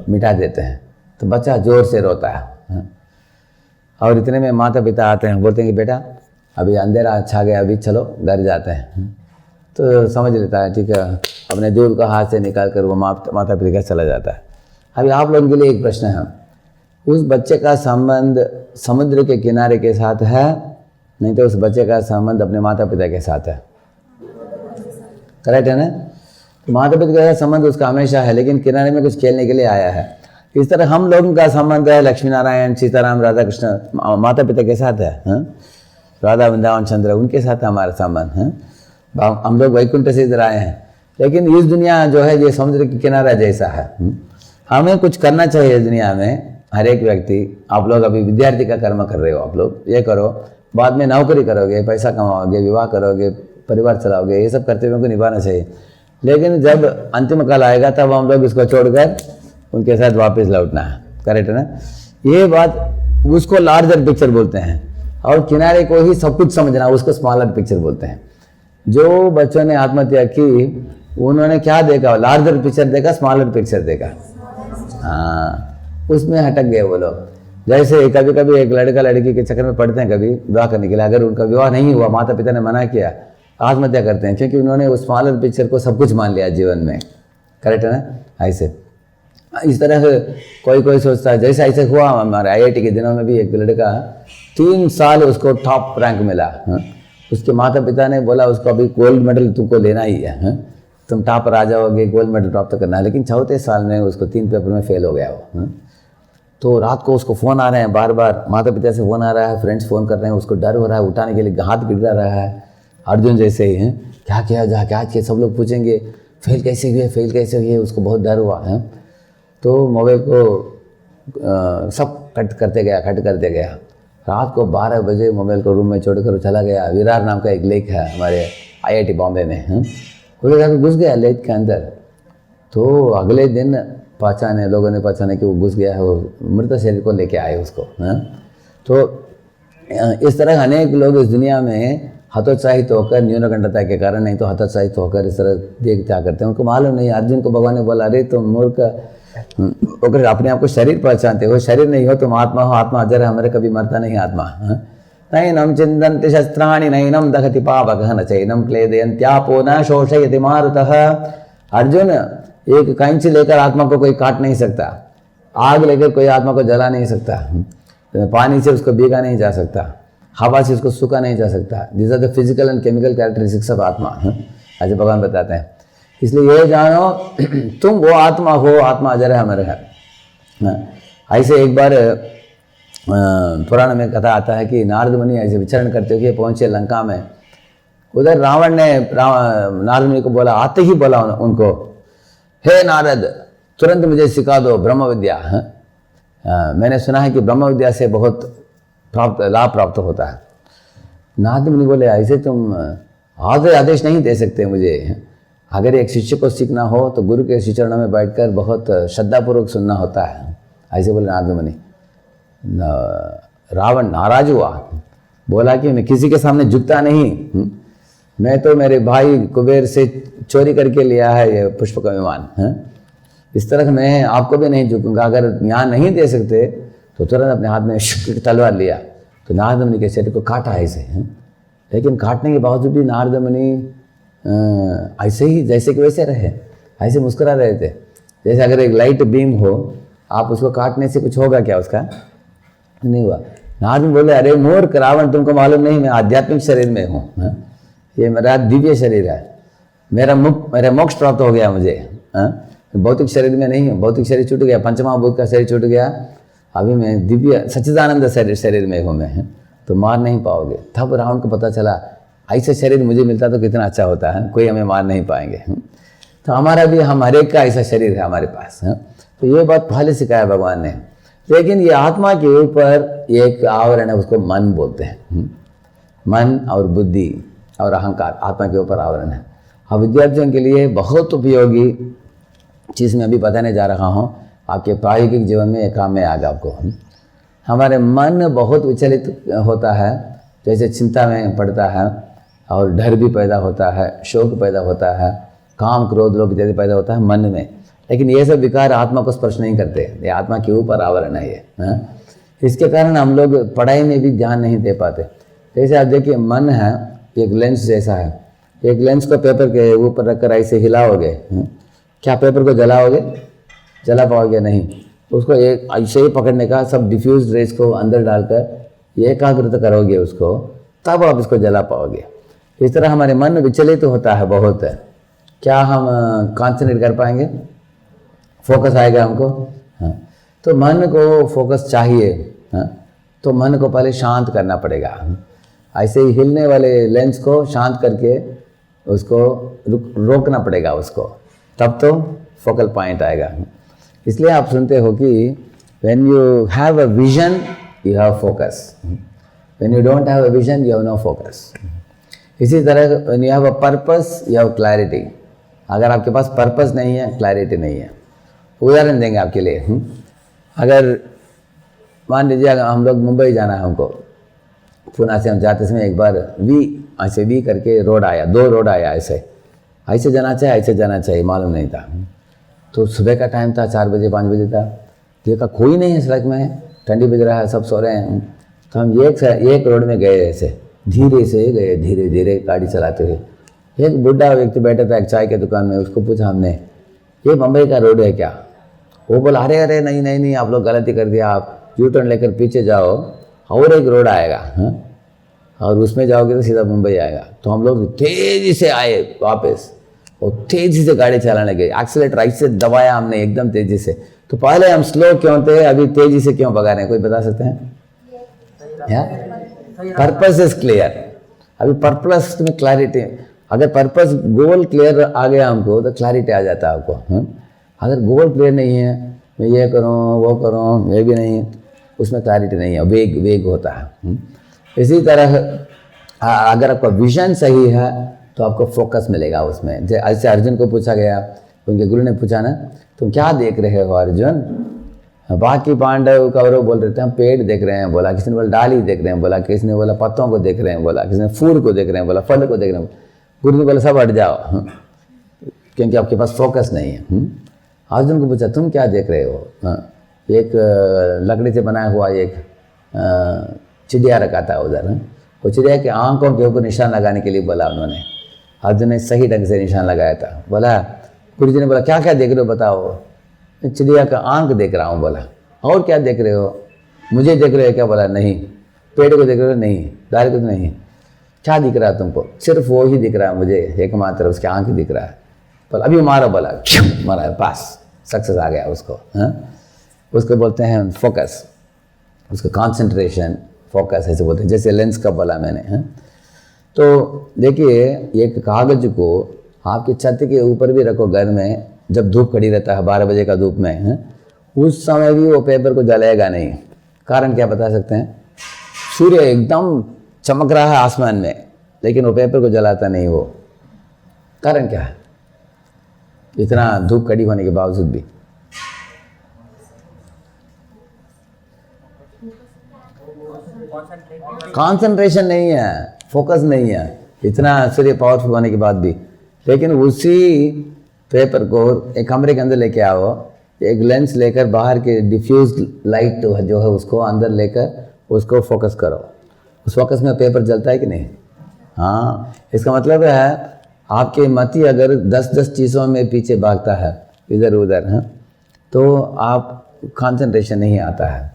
मिटा देते हैं। तो बच्चा जोर से रोता है। और इतने में माता पिता आते हैं, बोलते हैं कि बेटा अभी अंधेरा छा गया, अभी चलो घर जाते हैं। तो समझ लेता है, ठीक है, अपने दूध का हाथ से निकाल कर वो माता पिता का चला जाता है। अभी आप लोगों के लिए एक प्रश्न है, उस बच्चे का संबंध समुद्र के किनारे के साथ है, नहीं तो उस बच्चे का संबंध अपने माता पिता के साथ है? करेक्ट है ना? माता पिता का संबंध उसका हमेशा है, लेकिन किनारे में कुछ खेलने के लिए आया है। इस तरह हम लोगों का संबंध है लक्ष्मी नारायण, सीताराम, राधा कृष्ण, माता पिता के साथ है। राधा, वृंदावन, चंद्र, उनके साथ हमारा संबंध है। हम लोग वैकुंठ से इधर आए हैं, लेकिन इस दुनिया जो है ये समुद्र के किनारा जैसा है। हमें कुछ करना चाहिए इस दुनिया में, हर एक व्यक्ति। आप लोग अभी विद्यार्थी का कर्म कर रहे हो, आप लोग ये करो, बाद में नौकरी करोगे, पैसा कमाओगे, विवाह करोगे, परिवार चलाओगे, ये सब कर्तव्यों को निभाना चाहिए। लेकिन जब अंतिम काल आएगा तब हम लोग इसको छोड़कर उनके साथ वापस लौटना है, करेक्ट है ना। ये बात उसको लार्जर पिक्चर बोलते हैं, और किनारे को ही सब कुछ समझना उसको स्मॉलर पिक्चर बोलते हैं। जो बच्चों ने आत्महत्या की उन्होंने क्या देखा, लार्जर पिक्चर देखा, स्मॉलर पिक्चर देखा, हाँ उसमें हटक गए वो लोग। जैसे कभी कभी एक लड़का लड़की के चक्कर में पड़ते हैं कभी विवाह करने के लिए, अगर उनका विवाह नहीं हुआ, माता पिता ने मना किया, आत्महत्या करते हैं, क्योंकि उन्होंने उस स्मॉलर पिक्चर को सब कुछ मान लिया जीवन में, करेक्ट है ना। ऐसे इस तरह से कोई सोचता है, जैसे ऐसे हुआ हमारे IIT के दिनों में भी एक लड़का 3 साल उसको टॉप रैंक मिला, उसके माता पिता ने बोला उसको अभी गोल्ड मेडल तुमको लेना ही है, तुम टॉपर आ जाओगे, गोल्ड मेडल प्राप्त करना है। लेकिन चौथे साल में उसको 3 पेपर में फेल हो गया वो। तो रात को उसको फ़ोन आ रहे हैं, बार बार माता पिता से फ़ोन आ रहा है, फ्रेंड्स फ़ोन कर रहे हैं, उसको डर हो रहा है, उठाने के लिए हाथ गिर रहा है, अर्जुन जैसे ही हैं, क्या किया जा, क्या किया, सब लोग पूछेंगे फेल कैसे हुए, उसको बहुत डर हुआ है। तो मोबाइल को सब कट करते गया। रात को 12 बजे मोबाइल को रूम में छोड़कर चला गया। विरार नाम का एक लेक है हमारे IIT बॉम्बे में, उधर जाकर घुस गया लेक के अंदर। तो अगले दिन लोगों ने पहचाने कि वो घुस गया है, वो मृत शरीर को लेके आए उसको। तो इस तरह अनेक लोग इस दुनिया में हतोत्साहित होकर, न्यूनगंडता के कारण, नहीं तो हतोत्साहित होकर इस तरह क्या करते हैं, उनको मालूम नहीं। अर्जुन को भगवान ने बोला, अरे तुम मूर्ख, अगर अपने आप को शरीर पहचानते हो, शरीर नहीं हो, तुम आत्मा हो, आत्मा अजर है, हमारे कभी मरता नहीं आत्मा। नैनम चिंतन्ति शस्त्राणि नैनम दहति पावकः न चैनम क्लेदयन्त्यापो न शोषयति मारुतः। अर्जुन, एक कैंची लेकर आत्मा को कोई काट नहीं सकता, आग लेकर कोई आत्मा को जला नहीं सकता, पानी से उसको भीगा नहीं जा सकता, हवा से उसको सूखा नहीं जा सकता। This are the physical and chemical characteristics of आत्मा, ऐसे भगवान बताते हैं। इसलिए ये जानो तुम वो आत्मा हो, आत्मा अजर है, अमर है। ऐसे एक बार पुराण में कथा आता है कि नारद मुनि ऐसे विचरण करते हुए पहुंचे लंका में। उधर रावण ने नारद मुनि को बोला, आते ही बोला उनको, हे नारद, तुरंत मुझे सिखा दो ब्रह्म विद्या। मैंने सुना है कि ब्रह्म विद्या से बहुत लाभ प्राप्त होता है। नारद मुनि बोले, ऐसे तुम आदेश नहीं दे सकते मुझे। अगर एक शिष्य को सीखना हो तो गुरु के चरणों में बैठकर बहुत श्रद्धापूर्वक सुनना होता है, ऐसे बोले नारद मुनि। रावण नाराज हुआ, बोला कि मैं किसी के सामने झुकता नहीं, मैं तो मेरे भाई कुबेर से चोरी करके लिया है ये पुष्प का विमान, इस तरह मैं आपको भी नहीं झुकूंगा। अगर ज्ञान नहीं दे सकते तो तुरंत अपने हाथ में तलवार लिया, तो नारद मुनि के शरीर को काटा ऐसे। लेकिन काटने के बावजूद भी नारद मुनि ऐसे ही जैसे कि वैसे रहे, ऐसे मुस्कुरा रहे थे। जैसे अगर एक लाइट बीम हो, आप उसको काटने से कुछ होगा क्या, उसका नहीं हुआ। नारद मुनि बोले, अरे मूर्ख रावण, तुमको मालूम नहीं मैं आध्यात्मिक शरीर में हूँ, ये मेरा दिव्य शरीर है, मेरा मोक्ष प्राप्त हो गया मुझे, भौतिक शरीर में नहीं हूँ। भौतिक शरीर छूट गया, पंचमहाभूत का शरीर छूट गया, अभी मैं दिव्य सच्चिदानंद शरीर में हूँ मैं, तो मार नहीं पाओगे। तब रावण को पता चला, ऐसे शरीर मुझे मिलता तो कितना अच्छा होता है, कोई हमें मार नहीं पाएंगे। तो हमारा भी, हम हर एक का ऐसा शरीर है हमारे पास। तो ये बात पहले सिखाया भगवान ने। लेकिन ये आत्मा के ऊपर एक आवरण है, उसको मन बोलते हैं। मन और बुद्धि और अहंकार आत्मा के ऊपर आवरण है। अब विद्यार्थियों के लिए बहुत उपयोगी चीज़ मैं अभी बताने जा रहा हूँ, आपके प्रायोगिक जीवन में एक काम में आएगा आपको। हमारे मन बहुत विचलित होता है, जैसे चिंता में पड़ता है, और डर भी पैदा होता है, शोक पैदा होता है, काम क्रोध लोभ इत्यादि पैदा होता है मन में। लेकिन ये सब विकार आत्मा को स्पर्श नहीं करते, ये आत्मा के ऊपर आवरण है ये। इसके कारण हम लोग पढ़ाई में भी ध्यान नहीं दे पाते। जैसे आप देखिए, मन है एक लेंस जैसा है, एक लेंस को पेपर के ऊपर रखकर ऐसे हिलाओगे, क्या पेपर को जलाओगे? जला पाओगे नहीं। उसको एक ऐसे ही पकड़ने का, सब डिफ्यूज रेस को अंदर डालकर एकाग्रता करोगे उसको, तब आप इसको जला पाओगे। इस तरह हमारे मन विचलित होता है बहुत, क्या हम कॉन्सेंट्रेट कर पाएंगे? फोकस आएगा हमको? हाँ, तो मन को फोकस चाहिए। हाँ, तो मन को पहले शांत करना पड़ेगा। ऐसे ही हिलने वाले लेंस को शांत करके उसको रोकना पड़ेगा उसको, तब तो फोकल पॉइंट आएगा। इसलिए आप सुनते हो कि when you have a vision you have focus, when you don't have a vision you have no focus। इसी तरह when you have a purpose, you have clarity. अगर आपके पास पर्पस नहीं है, क्लैरिटी नहीं है। उदाहरण देंगे आपके लिए। अगर मान लीजिए अगर हम लोग मुंबई जाना है हमको, पुणे से हम जाते समय एक बार ऐसे वी करके रोड आया, 2 रोड आया, ऐसे जाना चाहिए मालूम नहीं था। तो सुबह का टाइम था, 4 बजे 5 बजे था, देखा कोई नहीं है सड़क में, ठंडी बज रहा है, सब सो रहे हैं। तो हम एक रोड में गए, ऐसे धीरे से गए, धीरे धीरे गाड़ी चलाते हुए। एक बुढ़ा व्यक्ति बैठा था एक चाय के दुकान में, उसको पूछा हमने, ये मुंबई का रोड है क्या? वो बोला अरे नहीं, आप लोग गलती कर दिया, आप यू टर्न लेकर पीछे जाओ और एक रोड आएगा, हाँ, और उसमें जाओगे तो सीधा मुंबई आएगा। तो हम लोग तेज़ी से आए वापस और तेज़ी से गाड़ी चलाने लगे, एक्सीलेटर ऐसे दबाया हमने एकदम तेज़ी से। तो पहले हम स्लो क्यों थे, अभी तेज़ी से क्यों भगा रहे हैं, कोई बता सकते हैं? Purpose is clear. अभी पर्पस में क्लैरिटी, अगर पर्पस गोल क्लियर आ गया हमको तो क्लैरिटी आ जाता है आपको। अगर गोल क्लियर नहीं है, मैं ये करूँ वो करूँ, ये भी नहीं, उसमें क्लैरिटी नहीं है, वेग होता है। इसी तरह अगर आपका विजन सही है तो आपको फोकस मिलेगा उसमें। जैसे अर्जुन को पूछा गया, उनके गुरु ने पूछा ना, तुम क्या देख रहे हो अर्जुन? बाकी पांडव कौरव बोल रहे थे हम पेड़ देख रहे हैं, बोला किसी ने बोला डाली देख रहे हैं, बोला किसी ने बोला पत्तों को देख रहे हैं, बोला किसी ने फूल को देख रहे हैं, बोला फल को देख रहे हैं। गुरु ने बोला सब हट जाओ, क्योंकि आपके पास फोकस नहीं है। अर्जुन को पूछा तुम क्या देख रहे हो? एक लकड़ी से बनाया हुआ एक चिड़िया रखा था उधर। वो चिड़िया के आंखों के ऊपर निशान लगाने के लिए बोला उन्होंने। अर्जुन ने सही ढंग से निशान लगाया था। बोला गुरु जी ने बोला क्या क्या देख रहे हो बताओ? चिड़िया का आंख देख रहा हूँ। बोला और क्या देख रहे हो? मुझे देख रहे हो क्या? बोला नहीं। पेड़ को देख रहे हो? नहीं। दाल को तो नहीं। क्या दिख रहा है तुमको? सिर्फ वो ही दिख रहा है मुझे, एकमात्र उसके आंख दिख रहा है। बोला अभी मारो। बोला मारा, पास, सक्सेस आ गया उसको। उसको बोलते हैं फोकस, उसको कॉन्सेंट्रेशन, फोकस ऐसे बोलते हैं। जैसे लेंस का बोला मैंने। तो देखिए एक कागज को आपकी छत के ऊपर भी रखो घर में, जब धूप खड़ी रहता है 12 बजे का धूप में, उस समय भी वो पेपर को जलाएगा नहीं। कारण क्या बता सकते हैं? सूर्य एकदम चमक रहा है आसमान में, लेकिन वो पेपर को जलाता नहीं। वो कारण क्या है? इतना धूप खड़ी होने के बावजूद भी। कंसंट्रेशन नहीं है, फोकस नहीं है, इतना सूर्य पावरफुल होने के बाद भी। लेकिन उसी पेपर को एक कमरे के अंदर लेके आओ, एक लेंस लेकर बाहर के डिफ्यूज लाइट जो है उसको अंदर लेकर उसको फोकस करो। उस फोकस में पेपर जलता है कि नहीं? हाँ, इसका मतलब है आपके मति अगर 10-10 चीज़ों में पीछे भागता है इधर उधर, तो आप कंसंट्रेशन नहीं आता है।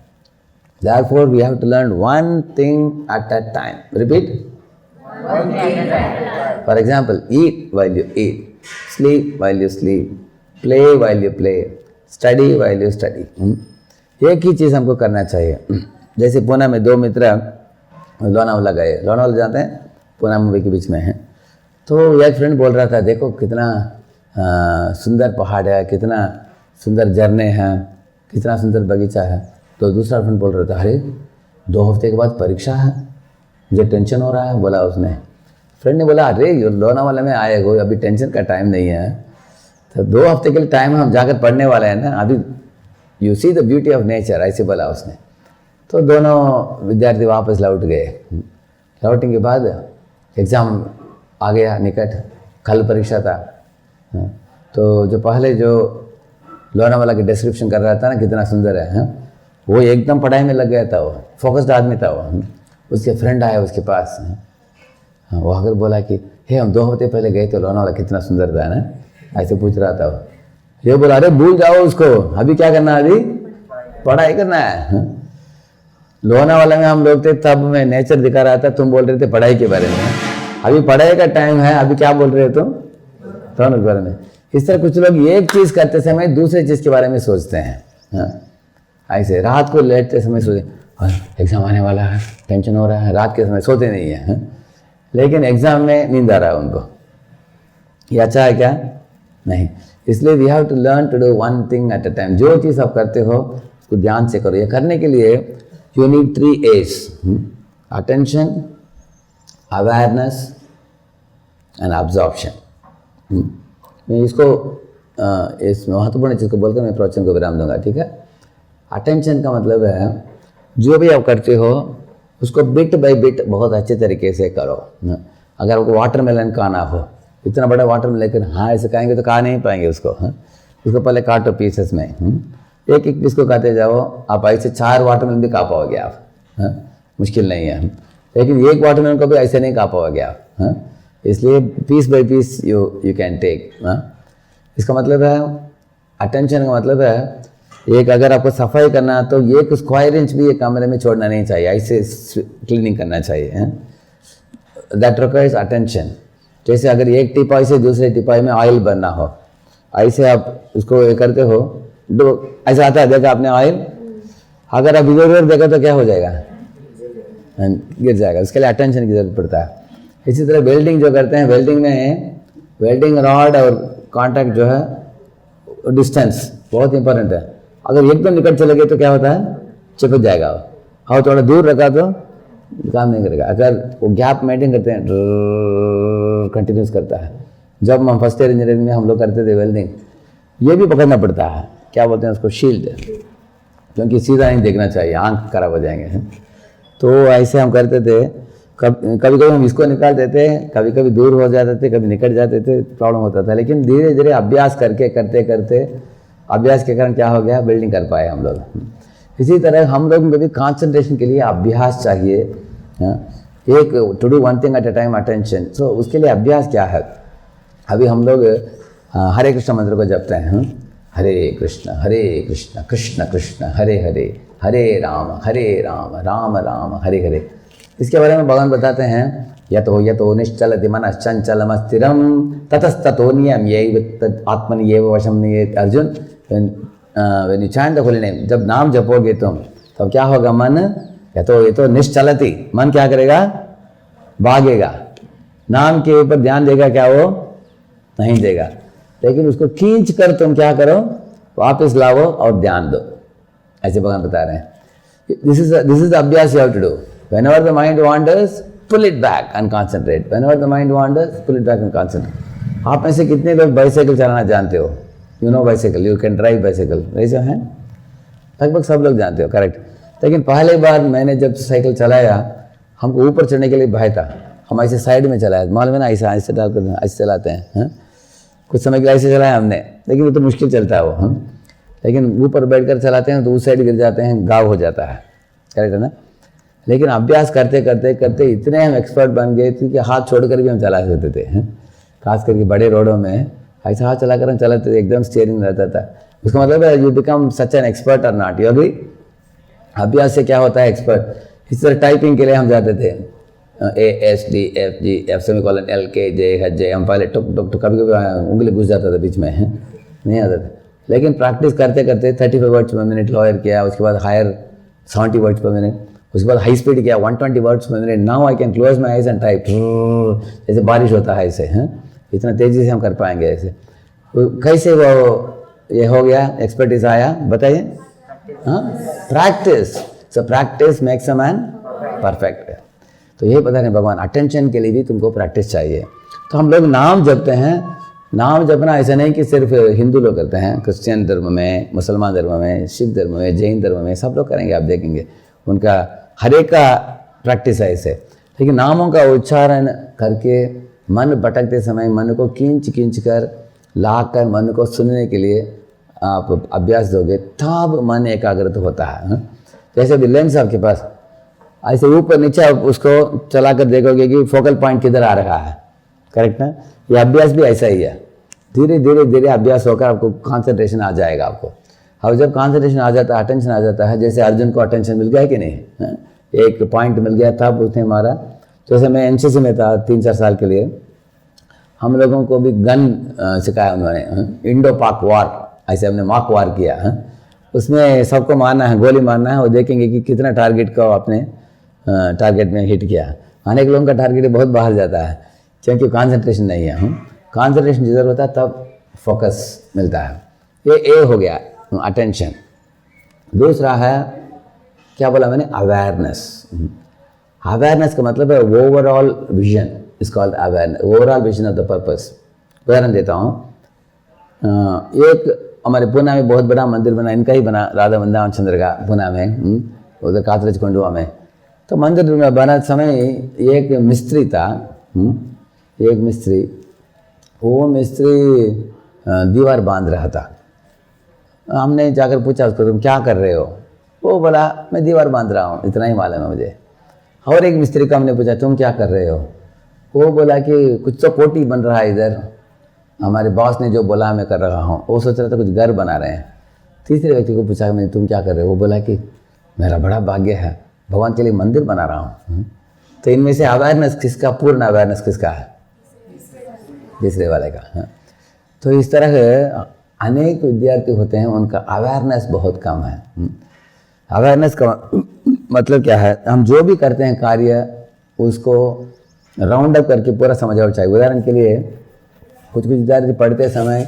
Therefore, we have to learn one thing at a time. Repeat. One thing at a time. For example, eat while you eat, sleep while you sleep, play while you play, study while you study. एक ही चीज़ हमको करना चाहिए। जैसे पुणे में 2 मित्र लोनावाला गए। लोनावाला जाते हैं, पुणे मुंबई के बीच में है। तो एक फ्रेंड बोल रहा था देखो कितना सुंदर पहाड़ है, कितना सुंदर झरने हैं, कितना सुंदर बगीचा है। तो दूसरा फ्रेंड बोल रहा था अरे 2 हफ्ते के बाद परीक्षा है, मुझे टेंशन हो रहा है। बोला उसने, फ्रेंड ने बोला अरे लोनावाला में आए हो, अभी टेंशन का टाइम नहीं है। तो 2 हफ्ते के लिए टाइम हम जाकर पढ़ने वाले हैं ना, अभी you see the beauty of nature, ऐसे बोला उसने। तो दोनों विद्यार्थी वापस लौट गए। लौटने के बाद एग्ज़ाम आ गया निकट, कल परीक्षा था। तो जो पहले जो लोनावाला की डिस्क्रिप्शन कर रहा था ना कितना सुंदर है, वो एकदम पढ़ाई में लग गया था। वो फोकस्ड आदमी था वो। उसके फ्रेंड आया उसके पास, वो आकर बोला कि हे हम 2 हफ्ते पहले गए थे लोनावाला, कितना सुंदर था ना, ऐसे पूछ रहा था वो। ये बोला अरे भूल जाओ उसको, अभी क्या करना है? अभी पढ़ाई करना है। लोनावाला में हम लोग थे तब मैं नेचर दिखा रहा था, तुम बोल रहे थे पढ़ाई के बारे में। अभी पढ़ाई का टाइम है, अभी क्या बोल रहे हो तुम? दोनों के बारे में। इस तरह कुछ लोग एक चीज़ करते समय दूसरे चीज़ के बारे में सोचते हैं। ऐसे रात को लेटते समय सोचे एग्ज़ाम आने वाला है, टेंशन हो रहा है, रात के समय सोते नहीं है। लेकिन एग्ज़ाम में नींद आ रहा है उनको। ये अच्छा है क्या? नहीं। इसलिए we have to learn to do one thing at a time. जो चीज़ आप करते हो उसको ध्यान से करो। ये करने के लिए you need 3 A's: attention, awareness and absorption. मैं इसको इस महत्वपूर्ण चीज़ को बोलकर मैं प्रवचन को विराम दूंगा, ठीक है। अटेंशन का मतलब है जो भी आप करते हो उसको बिट बाय बिट बहुत अच्छे तरीके से करो। अगर आपको वाटरमेलन खाना हो, इतना बड़ा वाटरमेलन लेकर हाँ ऐसे खाएंगे तो खा नहीं पाएंगे उसको। उसको पहले काटो पीसेस में, एक एक पीस को खाते जाओ, आप ऐसे 4 वाटरमेलन भी खा पाओगे आप। मुश्किल नहीं है, लेकिन एक वाटरमेलन को भी ऐसे नहीं खा पाओगे आप। इसलिए piece by piece you can take. इसका मतलब है अटेंशन का मतलब है एक अगर आपको सफाई करना है तो एक स्क्वायर इंच भी एक कमरे में छोड़ना नहीं चाहिए, ऐसे क्लीनिंग करना चाहिए। That requires attention. जैसे अगर एक टिपाई से दूसरे टिपाई में ऑयल भरना हो, ऐसे आप उसको ये करते हो, ऐसा आता है, देखा आपने ऑयल, अगर आप इधर देखा तो क्या हो जाएगा, गिर जाएगा। उसके लिए अटेंशन की जरूरत पड़ता है। इसी तरह वेल्डिंग जो करते हैं, वेल्डिंग में वेल्डिंग रॉड और कॉन्टैक्ट जो है डिस्टेंस बहुत इंपॉर्टेंट है। अगर एकदम निकट चले गए तो क्या होता है, चिपक जाएगा। और थोड़ा दूर रखा तो काम नहीं करेगा। अगर वो गैप मेंटेन करते हैं, कंटिन्यूस करता है। जब हम फर्स्ट ईयर इंजीनियरिंग में हम लोग करते थे वेल्डिंग, ये भी पकड़ना पड़ता है, क्या बोलते हैं उसको, शील्ड, क्योंकि सीधा नहीं देखना चाहिए, आंख खराब हो जाएंगे। तो ऐसे हम करते थे। कभी कभी हम इसको निकाल देते, कभी कभी दूर हो जाते थे, कभी निकट जाते थे, प्रॉब्लम होता था। लेकिन धीरे धीरे अभ्यास करके करते करते अभ्यास के कारण क्या हो गया, बिल्डिंग कर पाए हम लोग। इसी तरह हम लोग में भी कंसंट्रेशन के लिए अभ्यास चाहिए। एक to do one thing at a time, attention. So उसके लिए अभ्यास क्या है, अभी हम लोग हरे कृष्ण मंत्र को जपते हैं। हरे कृष्ण कृष्ण कृष्ण हरे हरे, हरे राम राम राम हरे हरे। इसके बारे में भगवान बताते हैं, यतो निश्चलति मनः चंचलम स्थिरम ततस्ततो नियम्यैव आत्मन्येव वशम नियेत्। Arjun, when you chant the holy name, जब नाम जपोगे तुम तब क्या होगा, मन यतो निश्चलति, मन क्या करेगा, भागेगा। नाम के ऊपर ध्यान देगा क्या, वो नहीं देगा। लेकिन उसको खींच कर तुम क्या करो, वापस लाओ और ध्यान दो। ऐसे भगवान बता रहे हैं। This is the अभ्यास you have to do. Whenever the mind wanders, pull it back and concentrate. Whenever the mind wanders, pull it back and concentrate. आप में से कितने लोग बाइसाइकिल चलाना जानते हो? You know bicycle, you can drive bicycle. raise your hand. लगभग सब लोग जानते हो, करेक्ट। लेकिन पहले बार मैंने जब साइकिल चलाया, हमको ऊपर चढ़ने के लिए भय था। हम ऐसे साइड में चलाया, मालूम है ना, ऐसे डालकर ऐसे चलाते हैं। कुछ समय के लिए ऐसे चलाया हमने, लेकिन वो तो मुश्किल चलता है वो। लेकिन ऊपर बैठकर चलाते हैं तो उस साइड गिर जाते हैं, घाव हो जाता है, करेक्ट है ना। लेकिन अभ्यास करते करते करते इतने हम एक्सपर्ट बन गए थे कि हाथ छोड़कर भी हम चला सकते थे। खास करके बड़े रोडों में ऐसा हाथ चलाकर हम चलाते थे, एकदम स्टीयरिंग रहता था। उसका मतलब है you become such an expert और नॉट। यू अभी अभ्यास से क्या होता है, एक्सपर्ट। इस तरह टाइपिंग के लिए हम जाते थे, ASD FG F LK J हम पहले टुक टुक टुक, कभी कभी उंगली घुस जाता था बीच में, नहीं आता था। लेकिन प्रैक्टिस करते करते 35 वर्ड्स पर मिनट लोअर किया, उसके बाद हायर 70 वर्ड्स पर मिनट, उसके बाद हाई स्पीड किया 120 वर्ड्स पर minute. Now I can close my eyes and type, जैसे बारिश होता है ऐसे। इतना तेज़ी से हम कर पाएंगे ऐसे। कैसे वो ये हो गया, एक्सपर्टीज आया, बताइए। Practice. So practice makes a man perfect. तो यही पता नहीं, भगवान अटेंशन के लिए भी तुमको प्रैक्टिस चाहिए। तो हम लोग नाम जपते हैं। नाम जपना ऐसा नहीं कि सिर्फ हिंदू लोग करते हैं, क्रिश्चियन धर्म में, मुसलमान धर्म में, सिख धर्म में, जैन धर्म में, सब लोग करेंगे, आप देखेंगे उनका हर एक का प्रैक्टिस है ऐसे। लेकिन नामों का उच्चारण करके मन भटकते समय मन को खींच कर लाकर मन को सुनने के लिए आप अभ्यास दोगे, तब मन एकाग्रत होता है। जैसे भी लेंस आपके पास, ऐसे ऊपर नीचे आप उसको चला कर देखोगे कि फोकल पॉइंट किधर आ रहा है, करेक्ट ना। ये अभ्यास भी ऐसा ही है, धीरे धीरे धीरे अभ्यास होकर आपको कंसंट्रेशन आ जाएगा आपको। और जब कंसंट्रेशन आ जाता है, अटेंशन आ जाता है, जैसे अर्जुन को अटेंशन मिल गया है कि नहीं, एक पॉइंट मिल गया तब उसने मारा। जैसे मैं NCC में था 3-4 साल के लिए, हम लोगों को भी गन सिखाया उन्होंने, इंडो पाक वार, ऐसे हमने मॉक वार किया। उसमें सबको मारना है, गोली मारना है, और देखेंगे कि कितना टारगेट को अपने टारगेट में हिट किया। अनेक लोगों का टारगेट बहुत बाहर जाता है, क्योंकि कंसंट्रेशन नहीं है। कंसंट्रेशन जिधर होता है तब फोकस मिलता है। ये ए हो गया अटेंशन। दूसरा है, क्या बोला मैंने, अवेयरनेस। अवेयरनेस का मतलब है overall vision. Is called awareness, overall vision of the purpose. उदाहरण देता हूँ, एक हमारे पूना में बहुत बड़ा मंदिर बना, इनका ही बना, राधा वृंदावन चंद्र का, पूना में, उधर कातरज कुंडवा में। तो मंदिर में बना समय एक मिस्त्री था, एक मिस्त्री, वो मिस्त्री दीवार बांध रहा था। हमने जाकर पूछा उसको, तुम क्या कर रहे हो? वो बोला मैं दीवार बांध रहा हूँ, इतना ही मालूम है मुझे। और एक मिस्त्री का हमने पूछा तुम क्या कर रहे हो? वो बोला कि कुछ तो कोठी बन रहा है इधर, हमारे बॉस ने जो बोला मैं कर रहा हूँ। वो सोच रहा था कुछ घर बना रहे हैं। तीसरे व्यक्ति को पूछा मैं तुम क्या कर रहे हो? वो बोला कि मेरा बड़ा भाग्य है, भगवान के लिए मंदिर बना रहा हूँ। तो इनमें से अवेयरनेस किसका, पूर्ण अवेयरनेस किसका है? तीसरे वाले का। हाँ, तो इस तरह अनेक विद्यार्थी होते हैं, उनका अवेयरनेस बहुत कम है। अवेयरनेस का मतलब क्या है? हम जो भी करते हैं कार्य, उसको राउंड अप करके पूरा समझना चाहिए। उदाहरण के लिए कुछ विद्यार्थी पढ़ते समय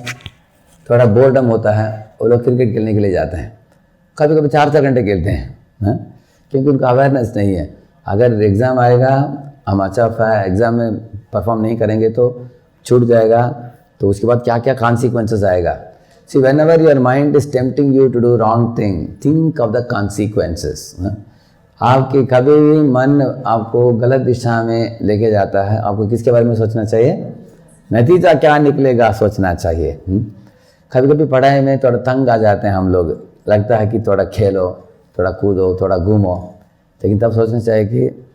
थोड़ा बोर्डम होता है, वो लोग क्रिकेट खेलने के लिए जाते हैं, कभी कभी 4-4 घंटे खेलते हैं, क्योंकि उनका अवेयरनेस नहीं है। अगर एग्ज़ाम आएगा, हम अच्छा एग्ज़ाम में परफॉर्म नहीं करेंगे तो छूट जाएगा, तो उसके बाद क्या क्या कॉन्सिक्वेंसेस आएगा। See whenever your mind is tempting you to do wrong thing, think of the consequences. आपके कभी भी मन आपको गलत दिशा में लेके जाता है, आपको किसके बारे में सोचना चाहिए? नतीजा क्या निकलेगा सोचना चाहिए। कभी कभी पढ़ाई में थोड़ा तंग आ जाते हैं हम लोग, लगता है कि थोड़ा खेलो, थोड़ा कूदो, थोड़ा घूमो, लेकिन तब सोचना चाहिए कि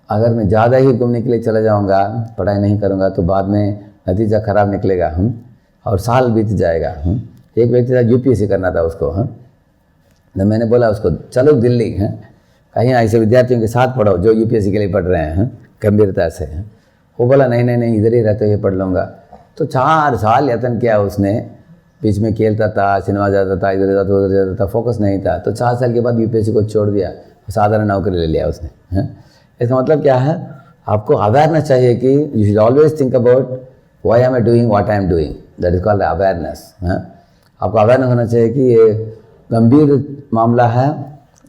अगर मैं ज़्यादा ही घूमने के लिए चला जाऊंगा, पढ़ाई नहीं करूंगा, तो बाद में नतीजा खराब निकलेगा, और साल बीत जाएगा। एक व्यक्ति था, यूपीएससी करना था उसको, तो मैंने बोला उसको चलो दिल्ली, कहीं ऐसे विद्यार्थियों के साथ पढ़ो जो यूपीएससी के लिए पढ़ रहे हैं गंभीरता से। वो बोला नहीं इधर ही रहते हुए पढ़ लूँगा। तो 4 साल यत्न किया उसने, बीच में खेलता था, सिनेमा जाता था, इधर जाता उधर जाता था, फोकस नहीं था। तो 4 साल के बाद यूपीएससी को छोड़ दिया, साधारण नौकरी ले लिया उसने। इसका मतलब क्या है? आपको अवेयरनेस चाहिए कि you should always think about why am I doing what I am doing, that is called awareness. आपको अवेयरनेस होना चाहिए कि ये गंभीर मामला है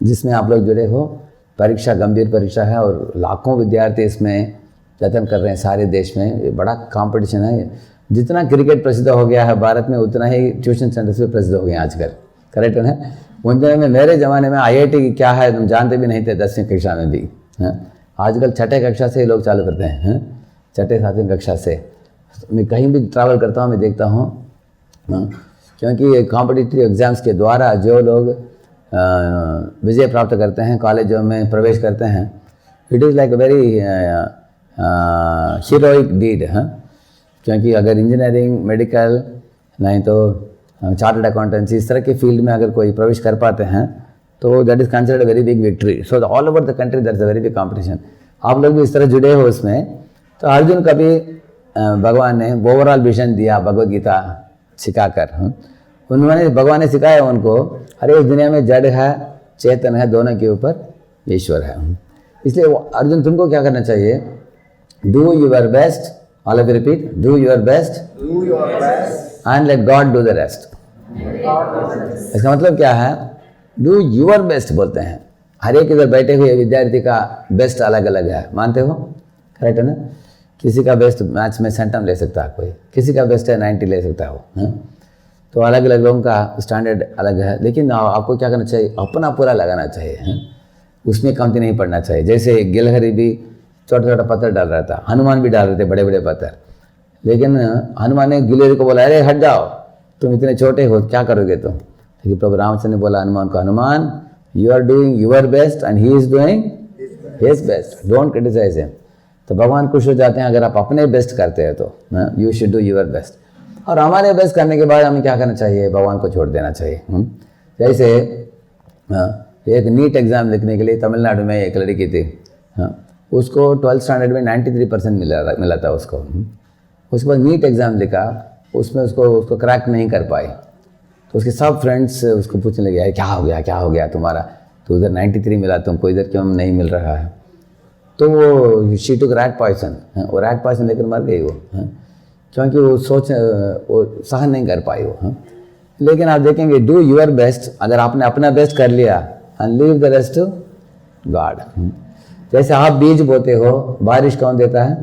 जिसमें आप लोग जुड़े हो, परीक्षा गंभीर परीक्षा है और लाखों विद्यार्थी इसमें यत्न कर रहे हैं सारे देश में, ये बड़ा कंपटीशन है। जितना क्रिकेट प्रसिद्ध हो गया है भारत में, उतना ही ट्यूशन सेंटर्स भी प्रसिद्ध हो गए हैं आजकल, करेक्ट है ना? उन दिनों में, मेरे ज़माने में आईआईटी क्या है तुम जानते भी नहीं थे, 10वीं कक्षा में भी। आजकल 6ठे कक्षा से ही लोग चालू करते हैं, 6ठे-7वीं कक्षा से। मैं कहीं भी ट्रैवल करता हूँ, मैं देखता हूँ, क्योंकि कॉम्पिटिटिव एग्ज़ाम्स के द्वारा जो लोग विजय प्राप्त करते हैं, कॉलेजों में प्रवेश करते हैं, it is like a very heroic deed. क्योंकि अगर इंजीनियरिंग, मेडिकल, नहीं तो चार्टर्ड अकाउंटेंसी, इस तरह के फील्ड में अगर कोई प्रवेश कर पाते हैं तो that is considered very big victory. So all over the country that is a very big competition. आप लोग भी इस तरह जुड़े हो इसमें। तो अर्जुन का भी भगवान ने ओवरऑल विजन दिया भगवद गीता सिखाकर। उन्होंने, भगवान ने सिखाया उनको, अरे इस दुनिया में जड़ है, चेतन है, दोनों के ऊपर ईश्वर है। इसलिए अर्जुन तुमको क्या करना चाहिए? Do your best, all of you repeat, do your best and let God do the rest. इसका मतलब क्या है? डू यूर बेस्ट बोलते हैं। हर एक इधर बैठे हुए विद्यार्थी का बेस्ट अलग अलग है, मानते हो? करेक्ट है ना? किसी का बेस्ट मैथ्स में सेंटम ले सकता है कोई, किसी का बेस्ट है 90 ले सकता है वो। तो अलग अलग लोगों का स्टैंडर्ड अलग है, लेकिन आपको क्या करना चाहिए? अपना पूरा लगाना चाहिए, उसमें कमती नहीं पड़ना चाहिए। जैसे गिलहरी भी छोटा छोटा पत्थर डाल रहा था, हनुमान भी डाल रहे थे बड़े बड़े पत्थर, लेकिन हनुमान ने गिलहरी को बोला, अरे हट जाओ, तुम इतने छोटे हो, क्या करोगे तुम? लेकिन प्रभु रामचंद्र ने बोला हनुमान को, Hanuman you are doing your best and he is doing his best, don't criticise him. तो भगवान खुश हो जाते हैं अगर आप अपने बेस्ट करते हैं तो। You should do your best. और हमारे बेस्ट करने के बाद हमें क्या करना चाहिए? भगवान को छोड़ देना चाहिए। जैसे एक नीट एग्ज़ाम लिखने के लिए तमिलनाडु में एक लड़की थी, उसको 12th स्टैंडर्ड में 93% मिला था उसको। उसके बाद नीट एग्ज़ाम लिखा, उसमें उसको क्रैक नहीं कर पाई। तो उसके सब फ्रेंड्स उसको पूछने लगे, यार क्या हो गया तुम्हारा? तो उधर 93 मिला, तुमको इधर क्यों नहीं मिल रहा है? तो वो शी टुक रैट पॉइजन, वो रैट पॉइजन लेकर मर गई वो, क्योंकि वो सहन नहीं कर पाई वो। लेकिन आप देखेंगे, डू यूर बेस्ट, अगर आपने अपना बेस्ट कर लिया, and leave the rest to God. जैसे आप बीज बोते हो, बारिश कौन देता है?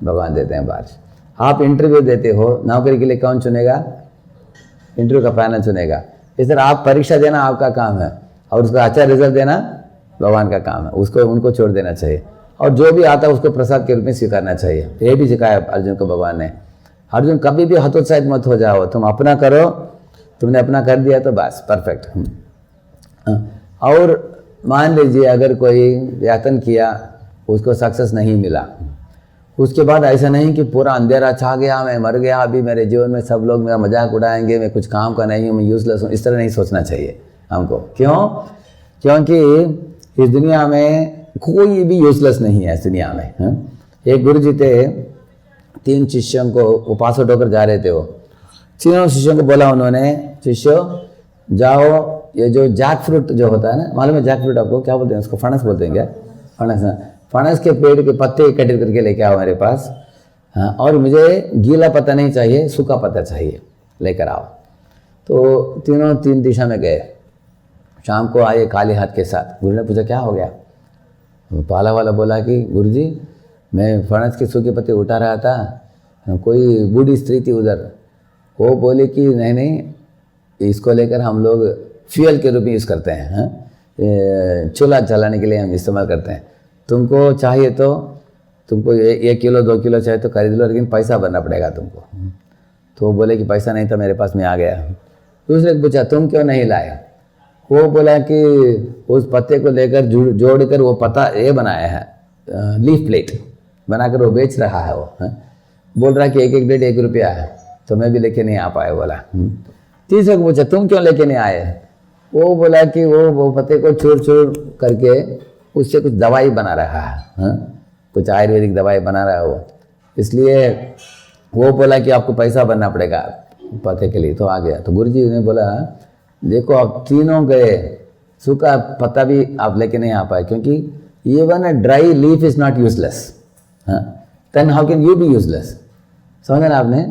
भगवान देते हैं बारिश। आप इंटरव्यू देते हो, नौकरी के लिए कौन चुनेगा? इंटरव्यू का पैनल चुनेगा। इस तरह आप परीक्षा देना आपका काम है और उसका अच्छा रिजल्ट देना भगवान का काम है, उसको उनको छोड़ देना चाहिए। और जो भी आता है उसको प्रसाद के रूप में स्वीकारना चाहिए। ये भी सिखाया अर्जुन को भगवान ने। अर्जुन कभी भी हतोत्साहित मत हो जाओ, तुम अपना करो, तुमने अपना कर दिया तो बस परफेक्ट। और मान लीजिए अगर कोई प्रयत्न किया, उसको सक्सेस नहीं मिला, उसके बाद ऐसा नहीं कि पूरा अंधेरा छा गया, मैं मर गया, अभी मेरे जीवन में सब लोग मेरा मजाक उड़ाएंगे, मैं कुछ काम का नहीं हूँ, मैं यूजलेस हूँ, इस तरह नहीं सोचना चाहिए हमको। क्यों? क्योंकि इस दुनिया में कोई भी यूजलेस नहीं है इस दुनिया में। एक गुरु जी थे, 3 शिष्यों को वो पास आउट होकर जा रहे थे। वो तीनों शिष्यों को बोला उन्होंने, शिष्यों जाओ, ये जो जैक फ्रूट जो होता है ना, मालूम है जैक फ्रूट आपको क्या बोलते हैं? उसको फणस बोलते हैं क्या? फणस। फणस के पेड़ के पत्ते इकट्ठे करके लेके आओ मेरे पास। हाँ, और मुझे गीला पत्ता नहीं चाहिए, सूखा पत्ता चाहिए, लेकर आओ। तो तीनों 3 दिशा में गए। शाम को आए खाली हाथ के साथ। गुरु ने पूछा क्या हो गया? पाला वाला बोला कि गुरु जी मैं फणस के सूखे पत्ते उठा रहा था, कोई बूढ़ी स्त्री थी उधर, वो बोले कि नहीं नहीं, इसको लेकर हम लोग फ्यूल के रूप में यूज़ करते हैं, चूल्हा जलाने के लिए हम इस्तेमाल करते हैं, तुमको चाहिए तो तुमको 1 किलो 2 किलो चाहिए तो खरीद लो, लेकिन पैसा भरना पड़ेगा तुमको। तो वो बोले कि पैसा नहीं था मेरे पास, मैं आ गया। दूसरे को पूछा तुम क्यों नहीं लाए? वो बोला कि उस पत्ते को लेकर जोड़कर वो पत्ता ये बनाया है, लीफ प्लेट बनाकर वो बेच रहा है। वो बोल रहा है कि 1 प्लेट 1 रुपया है, तो मैं भी लेके नहीं आ पाया। बोला। तीसरे को पूछा तुम क्यों लेके नहीं आए? वो बोला कि वो पत्ते को चूर चूर करके उससे कुछ दवाई बना रहा है, कुछ आयुर्वेदिक दवाई बना रहा है वो, इसलिए वो बोला कि आपको पैसा भरना पड़ेगा पत्ते के लिए। तो आ गया। तो गुरुजी ने बोला देखो आप तीनों गए, सूखा पत्ता भी आप लेके नहीं आ पाए, क्योंकि even a dry leaf is not useless, then how can you be useless? समझे ना आपने?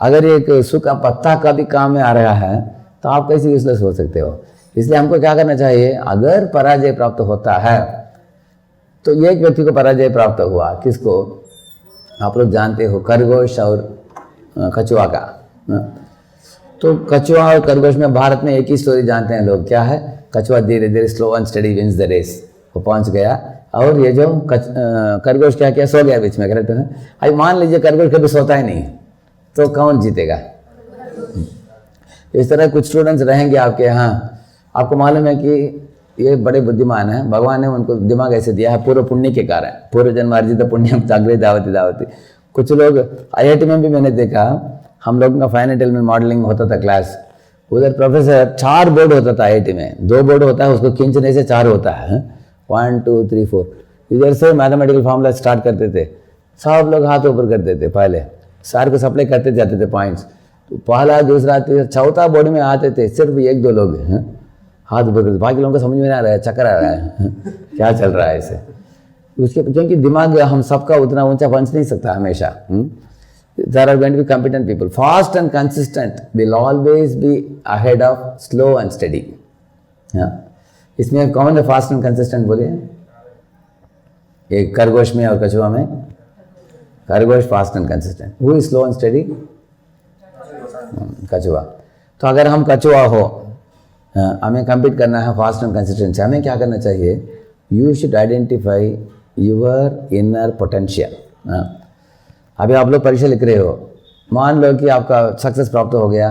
अगर एक सूखा पत्ता का भी काम में आ रहा है तो आप कैसे यूजलेस हो सकते हो? इसलिए हमको क्या करना चाहिए? अगर पराजय प्राप्त होता है तो एक व्यक्ति को पराजय प्राप्त हुआ, किसको? आप लोग जानते हो, खरगोश और कछुआ का। तो कछुआ और खरगोश में भारत में एक ही स्टोरी जानते हैं लोग, क्या है? कछुआ धीरे धीरे slow and steady wins the race, वो पहुंच गया, और ये जो खरगोश क्या किया? सो गया बीच में। करेक्ट है? अब मान लीजिए खरगोश कभी सोता ही नहीं, तो कौन जीतेगा? इस तरह कुछ स्टूडेंट्स रहेंगे आपके यहाँ, आपको मालूम है कि ये बड़े बुद्धिमान हैं, भगवान ने उनको दिमाग ऐसे दिया है पूर्व पुण्य के कारण, पूर्व जन्म अर्जित पुण्यम जागृत दावती दावती। कुछ लोग IIT में भी मैंने देखा, हम लोगों का फाइनल एलिमेंट मॉडलिंग होता था क्लास, उधर प्रोफेसर 4 बोर्ड होता था IIT में, 2 बोर्ड होता है, उसको खींचने से 4 होता है, 1 2 3 4। इधर से मैथमेटिकल फॉर्मूला स्टार्ट करते थे, सब लोग हाथ ऊपर करते थे, पहले सर को सप्लाई करते जाते थे पॉइंट्स। तो पहला दूसरा तीसरा चौथा बोर्ड में आते थे, सिर्फ 1-2 लोग हाथ ऊपर करते, बाकी लोगों को समझ में नहीं आ रहा है, चक्कर आ रहा है क्या चल रहा है ऐसे। उसके क्योंकि दिमाग हम सबका उतना ऊंचा पहुंच नहीं सकता हमेशा। There are going to be competent people. Fast and consistent will always be ahead of slow and steady. इसमें कौन है फास्ट एंड कंसिस्टेंट? बोलिए। एक खरगोश में और कछुआ में, खरगोश fast and consistent, who is slow and study? कछुआ। तो अगर हम कछुआ हो, हमें कम्पीट करना है फास्ट एंड कंसिस्टेंट, हमें क्या करना चाहिए? You should identify your inner potential. अभी आप लोग परीक्षा लिख रहे हो, मान लो कि आपका सक्सेस प्राप्त हो गया,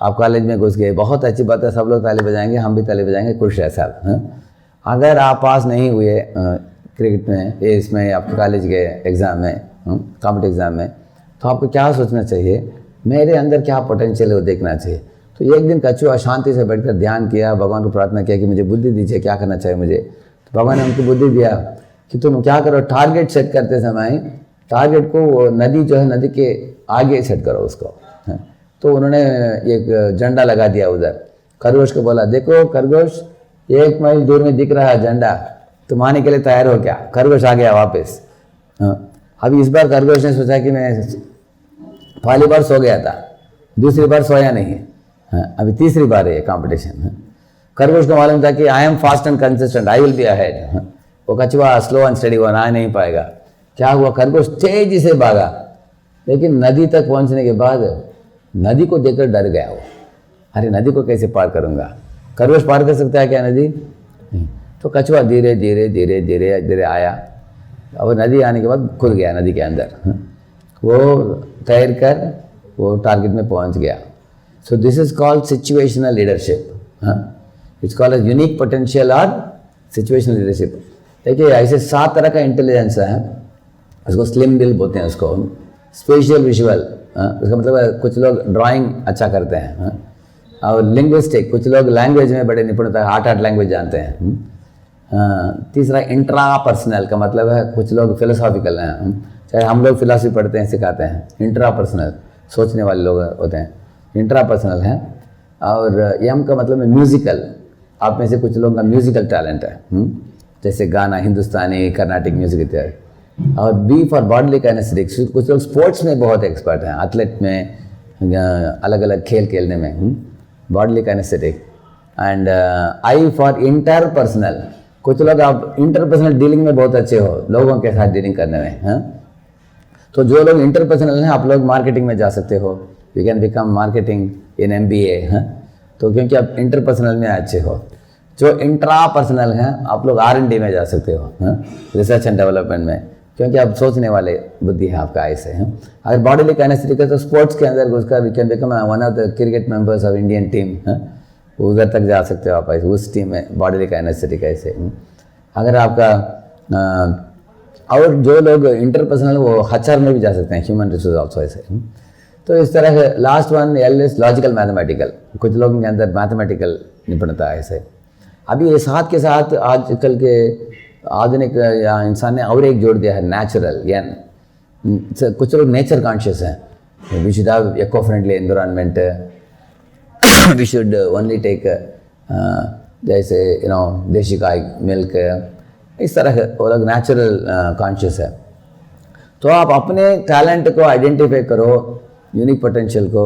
आप कॉलेज में घुस गए, बहुत अच्छी बात है, सब लोग ताली बजाएंगे, हम भी ताली बजाएंगे, खुश है सब। अगर आप पास नहीं हुए क्रिकेट में, इसमें आपके कॉलेज के एग्ज़ाम में, कॉम्पिटिटिव एग्ज़ाम में, तो आपको क्या सोचना चाहिए? मेरे अंदर क्या पोटेंशियल है वो देखना चाहिए। तो एक दिन कछुआ शांति से बैठकर ध्यान किया, भगवान को प्रार्थना किया कि मुझे बुद्धि दीजिए, क्या करना चाहिए मुझे। तो भगवान ने उनको बुद्धि दिया कि तुम क्या करो, टारगेट सेट करते समय टारगेट को वो नदी जो है, नदी के आगे सेट करो उसको। तो उन्होंने एक झंडा लगा दिया उधर, खरगोश को बोला देखो खरगोश, 1 मील दूर में दिख रहा है झंडा, तुम आने के लिए तैयार हो क्या? खरगोश आ गया वापस। अभी इस बार खरगोश ने सोचा कि मैं पहली बार सो गया था, दूसरी बार सोया नहीं, अभी तीसरी बार है कंपटीशन। खरगोश को मालूम था कि I am fast and consistent, I will be ahead. वो कछुआ स्लो एंड स्टडी, वो आ नहीं पाएगा। क्या हुआ, खरगोश तेजी से भागा, लेकिन नदी तक पहुंचने के बाद नदी को देखकर डर गया वो। अरे नदी को कैसे पार करूंगा, खरगोश पार कर सकता है क्या नदी? नहीं। तो कछुआ धीरे धीरे धीरे धीरे धीरे आया, और नदी आने के बाद खुद गया नदी के अंदर, वो तैर कर वो टारगेट में पहुंच गया। So this is called situational leadership, it's called as unique potential और सिचुएशनल लीडरशिप। देखिए ऐसे 7 तरह का इंटेलिजेंस है, उसको स्लिम बिल बोलते हैं, उसको स्पेशियल विजुअल, उसका मतलब है कुछ लोग ड्राइंग अच्छा करते हैं, और लिंग्विस्टिक, कुछ लोग लैंग्वेज में बड़े निपुणता, 8 लैंग्वेज जानते हैं। तीसरा इंट्रा पर्सनल का मतलब है कुछ लोग फिलोसॉफिकल हैं, चाहे हम लोग फिलॉसफी पढ़ते हैं सिखाते हैं, इंट्रा पर्सनल सोचने वाले लोग होते हैं, इंट्रा पर्सनल हैं। और एम का मतलब है म्यूजिकल, आप में से कुछ लोगों का म्यूजिकल टैलेंट है, जैसे गाना, हिंदुस्तानी, कर्नाटिक म्यूजिक इत्यादि। और बी फॉर बॉडली काइनेस्थेटिक्स, कुछ लोग स्पोर्ट्स में बहुत एक्सपर्ट हैं, एथलेट में, अलग अलग खेल खेलने में, bodily kinaesthetic. And I for interpersonal, कुछ लोग आप इंटरपर्सनल डीलिंग में बहुत अच्छे हो, लोगों के साथ डीलिंग करने में, तो जो लोग इंटरपर्सनल हैं आप लोग मार्केटिंग में जा सकते हो, you can become marketing in MBA, तो क्योंकि आप इंटरपर्सनल में अच्छे हो। जो इंट्रा पर्सनल हैं आप लोग R&D में जा सकते हो, रिसर्च एंड डेवलपमेंट में, क्योंकि आप सोचने वाले बुद्धि है आपका ऐसे हैं। अगर बॉडीली काइनेस्थेटिक है तो स्पोर्ट्स के अंदर उसका we can become one of the cricket members of Indian team, उधर तक जा सकते हो आप ऐसे, उस टीम में बॉडीली काइनेस्थेटिक ऐसे। अगर आपका और जो लोग इंटरपर्सनल वो HR में भी जा सकते हैं, ह्यूमन रिसोर्स ऑल्सो ऐसे। तो इस तरह last one L is logical mathematical, कुछ लोगों के अंदर मैथमेटिकल निपुणता है ऐसे। अभी ये साथ के साथ आजकल के आधुनिक इंसान ने और एक जोड़ दिया है, नेचुरल, यानी कुछ लोग नेचर कॉन्शियस हैं, we should have eco friendly environment, we should only take जैसे देशी गाय मिल्क, इस तरह वो लोग नेचुरल कॉन्शियस है। तो आप अपने टैलेंट को आइडेंटिफाई करो, यूनिक पोटेंशियल को।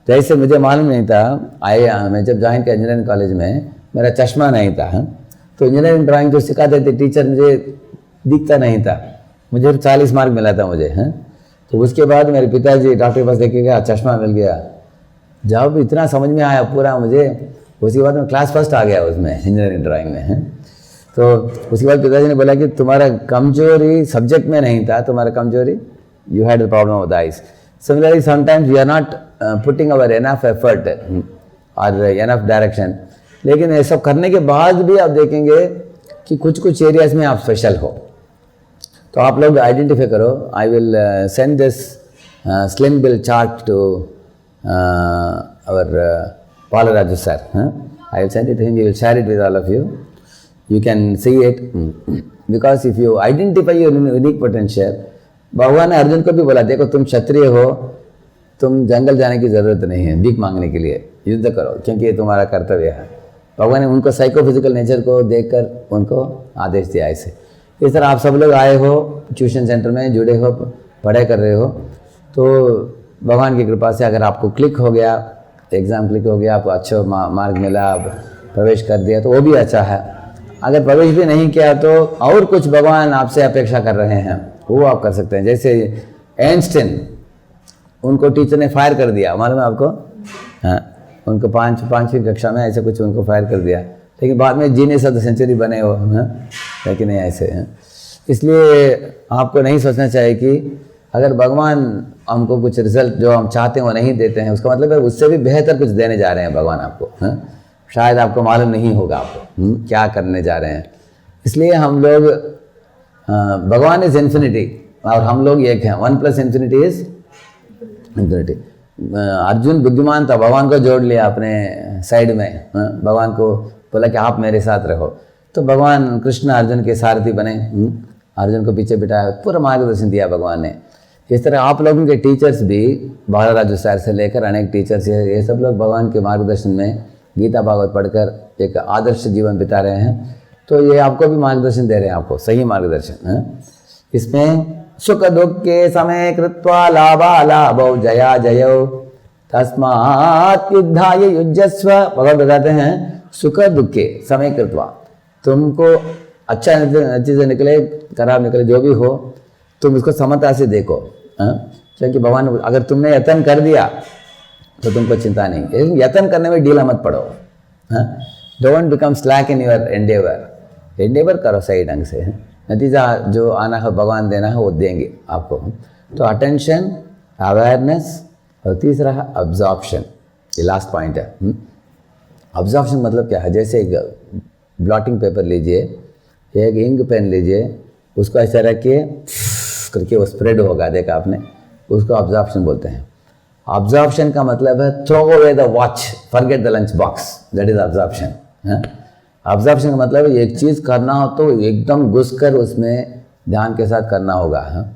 जैसे मुझे मालूम नहीं था, मैं जब ज्वाइन किया इंजीनियरिंग कॉलेज में, मेरा चश्मा नहीं था, तो इंजीनियरिंग ड्राइंग जो सिखाते थे टीचर, मुझे दिखता नहीं था, मुझे 40 मार्क मिला था मुझे, तो उसके बाद मेरे पिताजी डॉक्टर के पास लेके गया, चश्मा मिल गया। जब इतना समझ में आया पूरा मुझे, उसके बाद मैं क्लास फर्स्ट आ गया उसमें इंजीनियरिंग ड्राइंग में। तो उसके बाद पिताजी ने बोला कि तुम्हारा कमजोरी सब्जेक्ट में नहीं था, तुम्हारा कमजोरी you had the problem of the eyes. Similarly sometimes we are not putting our enough effort और एनफ डायरेक्शन, लेकिन ये सब करने के बाद भी आप देखेंगे कि कुछ कुछ एरियाज में आप स्पेशल हो। तो आप लोग आइडेंटिफाई करो। I will send this slim bill chart to our Palaraju sir. I will send it to him, he will share it with all of you. You can see it, because if you identify your unique potential, भगवान ने अर्जुन को भी बोला, देखो तुम क्षत्रिय हो, तुम जंगल जाने की ज़रूरत नहीं है भीख मांगने के लिए, युद्ध करो क्योंकि ये तुम्हारा कर्तव्य है। भगवान ने उनको साइकोफिजिकल नेचर को देखकर उनको आदेश दिया ऐसे। इस तरह आप सब लोग आए हो, ट्यूशन सेंटर में जुड़े हो, पढ़ाई कर रहे हो, तो भगवान की कृपा से अगर आपको क्लिक हो गया, एग्ज़ाम क्लिक हो गया, आपको अच्छा मार्क मिला, आप प्रवेश कर दिया, तो वो भी अच्छा है। अगर प्रवेश भी नहीं किया तो और कुछ भगवान आपसे अपेक्षा कर रहे हैं, वो आप कर सकते हैं। जैसे आइंस्टाइन, उनको टीचर ने फायर कर दिया, मालूम है आपको? हाँ, उनको पाँचवीं कक्षा में ऐसे कुछ उनको फायर कर दिया, लेकिन बाद में जीने से सेंचुरी बने हो, लेकिन नहीं ऐसे हैं। इसलिए आपको नहीं सोचना चाहिए कि अगर भगवान हमको कुछ रिजल्ट जो हम चाहते हैं वो नहीं देते हैं, उसका मतलब है उससे भी बेहतर कुछ देने जा रहे हैं भगवान आपको। शायद आपको मालूम नहीं होगा आपको क्या करने जा रहे हैं। इसलिए हम लोग, भगवान इज इन्फिनिटी और हम लोग एक हैं, 1 + इन्फिनिटी इज इन्फिनिटी। अर्जुन बुद्धिमान था, भगवान को जोड़ लिया अपने साइड में, भगवान को बोला कि आप मेरे साथ रहो, तो भगवान कृष्ण अर्जुन के सारथी बने, अर्जुन को पीछे बिठाया, पूरा मार्गदर्शन दिया भगवान ने। इस तरह आप लोगों के टीचर्स भी, बालाराजू सर से लेकर अनेक टीचर्स, ये सब लोग भगवान के मार्गदर्शन में गीता भागवत पढ़कर एक आदर्श जीवन बिता रहे हैं, तो ये आपको भी मार्गदर्शन दे रहे हैं, आपको सही मार्गदर्शन। इसमें सुख दुख के समय कृत्वा लाभा लाभौ जया जयो तस्मात् युद्धाय युज्यस्व। भगवान बताते हैं सुख दुख के समय कृत्वा, तुमको अच्छा चीज़ें निकले खराब निकले जो भी हो, तुम इसको समझता से देखो। क्योंकि भगवान अगर तुमने यत्न कर दिया तो तुमको चिंता नहीं, लेकिन यत्न करने में ढीला मत पड़ो। Don't become slack in your Endeavour करो सही ढंग से, नतीजा जो आना है भगवान देना है वो देंगे आपको। तो अटेंशन, अवेयरनेस, और तीसरा है अब्जॉर्प्शन, ये लास्ट पॉइंट है। अब्जॉर्प्शन मतलब क्या है, जैसे एक ब्लॉटिंग पेपर लीजिए, एक इंक पेन लीजिए, उसको ऐसा रखिए करके वो स्प्रेड होगा, देखा आपने, उसको अब्जॉर्प्शन बोलते हैं। अब्जॉर्प्शन का मतलब है throw away the watch, forget the lunch box, that is absorption. Absorption का मतलब है एक चीज़ करना हो तो एकदम घुसकर उसमें ध्यान के साथ करना होगा।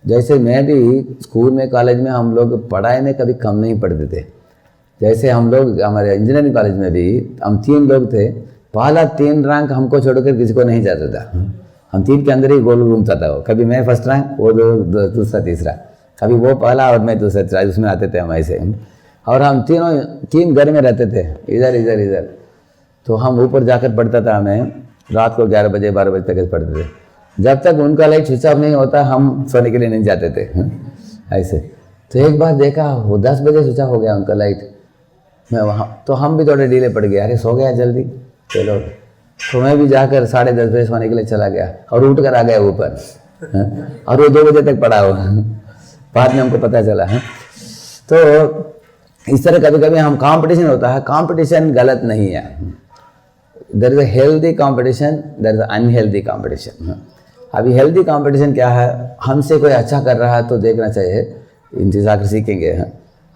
जैसे मैं भी स्कूल में, कॉलेज में, हम लोग पढ़ाई में कभी कम नहीं पढ़ते थे। जैसे हम लोग हमारे इंजीनियरिंग कॉलेज में भी हम 3 लोग थे, पहला 3 रैंक हमको छोड़कर किसी को नहीं जाता था। हम 3 के अंदर ही गोल घूमता था वो, कभी मैं फर्स्ट रैंक, वो दूसरा तीसरा, कभी वो पहला और मैं दूसरा तीसरा, उसमें आते थे हम ऐसे। और हम 3 घर में रहते थे, इधर। तो हम ऊपर जाकर पढ़ता था, हमें रात को 11 बजे 12 बजे तक पढ़ते थे। जब तक उनका लाइट स्विच ऑफ नहीं होता हम सोने के लिए नहीं जाते थे ऐसे। तो एक बार देखा वो 10 बजे स्विच ऑफ हो गया उनका लाइट, मैं वहाँ, तो हम भी थोड़े ढीले पड़ गए, अरे सो गया जल्दी चलो। तो मैं भी जाकर 10:30 बजे सोने के लिए चला गया और उठ कर आ गया ऊपर, और वो 2 बजे तक पड़ा हो, बाद में हमको पता चला। तो इस तरह कभी कभी हम कंपटीशन होता है, कंपटीशन गलत नहीं है। There is a healthy competition, there is unhealthy competition. अभी हेल्दी कंपटीशन क्या है, हमसे कोई अच्छा कर रहा है तो देखना चाहिए, इन चीज़ आकर सीखेंगे।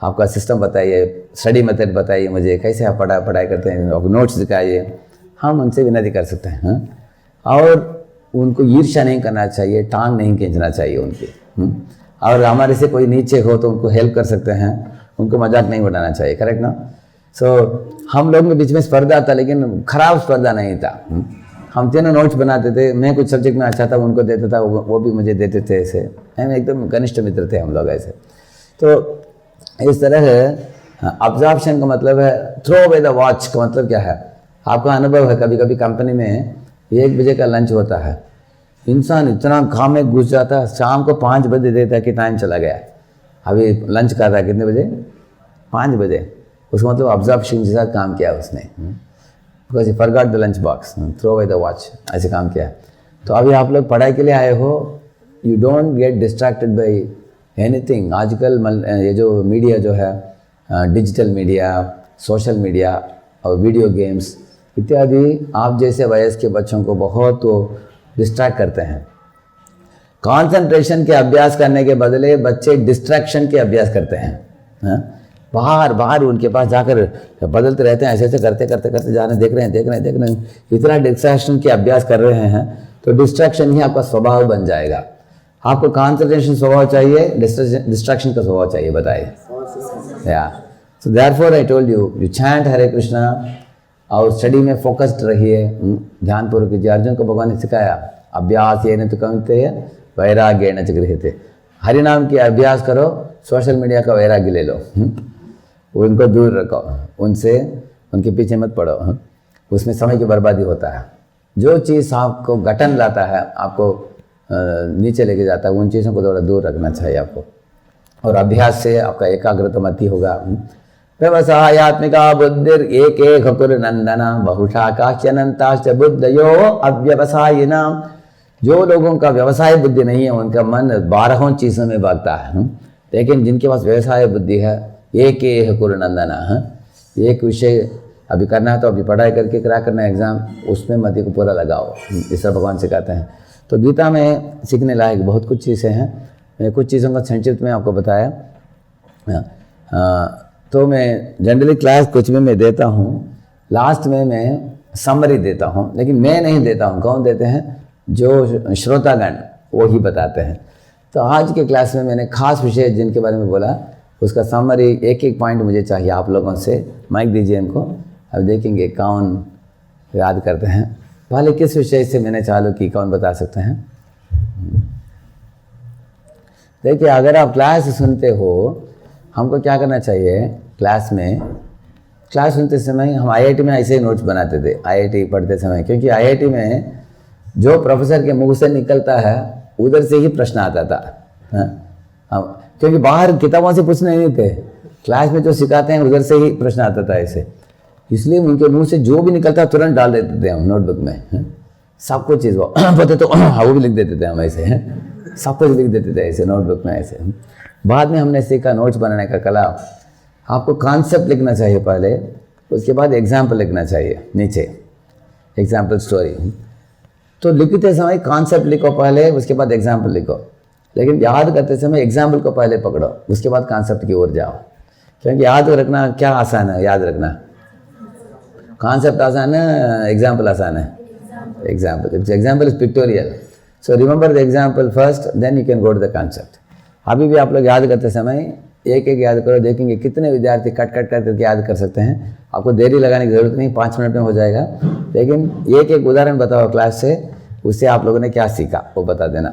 आपका सिस्टम बताइए, स्टडी मेथड बताइए मुझे, कैसे आप पढ़ाई करते हैं, नोट्स दिखाइए, हम उनसे विनती कर सकते हैं। और उनको ईर्ष्या नहीं करना चाहिए, टांग नहीं खींचना चाहिए उनकी। और हमारे से कोई नीचे हो तो उनको हेल्प कर सकते हैं, उनको मजाक नहीं बनाना चाहिए, करेक्ट ना। सो हम लोगों के बीच में स्पर्धा था, लेकिन खराब स्पर्धा नहीं था। हम तीनों नोट्स बनाते थे, मैं कुछ सब्जेक्ट में अच्छा था उनको देता था, वो भी मुझे देते थे, ऐसे हम एकदम घनिष्ठ मित्र थे हम लोग ऐसे। तो इस तरह है। अब्जॉर्प्शन का मतलब है थ्रो अवे द वॉच, का मतलब क्या है, आपका अनुभव है कभी कभी कंपनी में 1 बजे का लंच होता है, इंसान इतना काम में घुस जाता है, शाम को 5 बजे देता है कि टाइम चला गया, अभी लंच कर रहा है कितने बजे, 5 बजे, उसका मतलब अब्जॉर्प्शन के साथ काम किया उसने, because he forgot the lunch box, throw away the watch, ऐसे काम किया। तो अभी आप लोग पढ़ाई के लिए आए हो, you don't get distracted by anything. आजकल ये जो मीडिया जो है, डिजिटल मीडिया, सोशल मीडिया और वीडियो गेम्स इत्यादि आप जैसे वयस्क के बच्चों को बहुत डिस्ट्रैक्ट करते हैं। कंसंट्रेशन के अभ्यास करने के बदले बच्चे डिस्ट्रैक्शन के अभ्यास करते हैं। बाहर उनके पास जाकर बदलते रहते हैं, ऐसे करते जाने, देख रहे हैं, इतना डिस्ट्रैक्शन के अभ्यास कर रहे हैं, तो डिस्ट्रैक्शन ही आपका स्वभाव बन जाएगा। आपको कंसंट्रेशन स्वभाव चाहिए, डिस्ट्रैक्शन का स्वभाव चाहिए, बताइए। या so therefore I told you chant Hare Krishna और स्टडी में फोकस्ड रहिए, ध्यानपूर्वक कीजिए। अर्जुन को भगवान ने सिखाया, अभ्यास ये न तो कमते वैराग्य न च गृह्यते, हरि नाम की अभ्यास करो, सोशल मीडिया का वैराग्य ले लो, उनको दूर रखो, उनसे उनके पीछे मत पड़ो, उसमें समय की बर्बादी होता है। जो चीज़ आपको घटन लाता है, आपको नीचे लेके जाता है, उन चीज़ों को थोड़ा दूर रखना चाहिए आपको। और अभ्यास से आपका एकाग्रता मति होगा। व्यवसायात्मिका बुद्धिर एक कुर नंदना बहुशाखाश्च बुद्धयो अव्यवसायिना। जो लोगों का व्यवसाय बुद्धि नहीं है, उनका मन 12 चीज़ों में भागता है, लेकिन जिनके पास व्यवसाय बुद्धि है, एक कुर नंदना, एक विषय अभी करना है तो अभी पढ़ाई करके क्या करना है एग्ज़ाम, उसमें मति को पूरा लगाओ, इस तरह भगवान सिखाते हैं। तो गीता में सीखने लायक बहुत कुछ चीज़ें हैं, मैंने कुछ चीज़ों का संक्षिप्त में आपको बताया। तो मैं जनरली क्लास कुछ भी मैं देता हूँ, लास्ट में मैं समरी देता हूँ, लेकिन मैं नहीं देता हूँ, कौन देते हैं, जो श्रोतागण वो ही बताते हैं। तो आज के क्लास में मैंने खास विषय जिनके बारे में बोला, उसका समरी एक पॉइंट मुझे चाहिए आप लोगों से। माइक दीजिए इनको, अब देखेंगे कौन याद करते हैं। पहले किस विषय से मैंने चालू की, कौन बता सकते हैं? देखिए, अगर आप क्लास सुनते हो, हमको क्या करना चाहिए, क्लास सुनते समय हम आईआईटी में ऐसे ही नोट्स बनाते थे, आईआईटी पढ़ते समय, क्योंकि आईआईटी में जो प्रोफेसर के मुंह से निकलता है उधर से ही प्रश्न आता था। हाँ, क्योंकि बाहर किताबों से पूछने नहीं थे, क्लास में जो सिखाते हैं उधर से ही प्रश्न आता था ऐसे, इसलिए उनके मुंह से जो भी निकलता तुरंत डाल देते थे हम नोटबुक में। सब कुछ चीज़ वो पता तो वो भी लिख देते थे हम ऐसे, सब कुछ लिख देते थे ऐसे नोटबुक में ऐसे। बाद में हमने सीखा नोट्स बनाने का कला। आपको कॉन्सेप्ट लिखना चाहिए पहले, उसके बाद एग्जाम्पल लिखना चाहिए नीचे, एग्जाम्पल स्टोरी। तो लिखते समय कॉन्सेप्ट लिखो पहले, उसके बाद एग्जाम्पल लिखो, लेकिन याद करते समय एग्जाम्पल को पहले पकड़ो, उसके बाद कॉन्सेप्ट की ओर जाओ। क्योंकि याद रखना क्या आसान है, याद रखना कॉन्सेप्ट आसान है, एग्जाम्पल आसान है। Example is pictorial, so remember the example first, then you can go to the concept. अभी भी आप लोग याद करते समय एक एक याद करो, देखेंगे कितने विद्यार्थी कट कट करके याद कर सकते हैं। आपको देरी लगाने की जरूरत नहीं, 5 मिनट में हो जाएगा। लेकिन एक एक उदाहरण बताओ क्लास से, उससे आप लोगों ने क्या सीखा वो बता देना।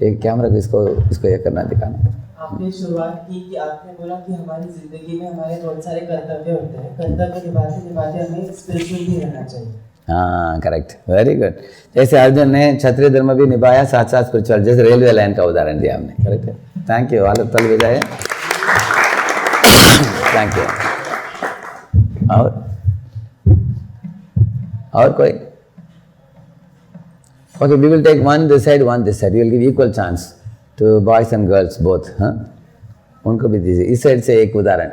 एक कैमरा को इसको ये करना, दिखाना। आपने शुरुआत की कि आपने बोला कि हमारी जिंदगी में हमारे बहुत सारे कर्तव्य होते हैं, कर्तव्य निभाते निभाते हमें स्पिरिचुअल भी रहना चाहिए। हाँ, करेक्ट, वेरी गुड। जैसे अर्जुन ने क्षत्रिय धर्म भी निभाया, साथ साथ स्पिरिचुअल, जैसे रेलवे लाइन का उदाहरण दिया हमने, करेक्ट है। थैंक यू, आलोक तल विजय, थैंक यू। और कोई? Okay, we will take one this side, one this side. We will give equal chance to boys and girls both. हाँ, उनको भी दीजिए। इस साइड से एक उदाहरण,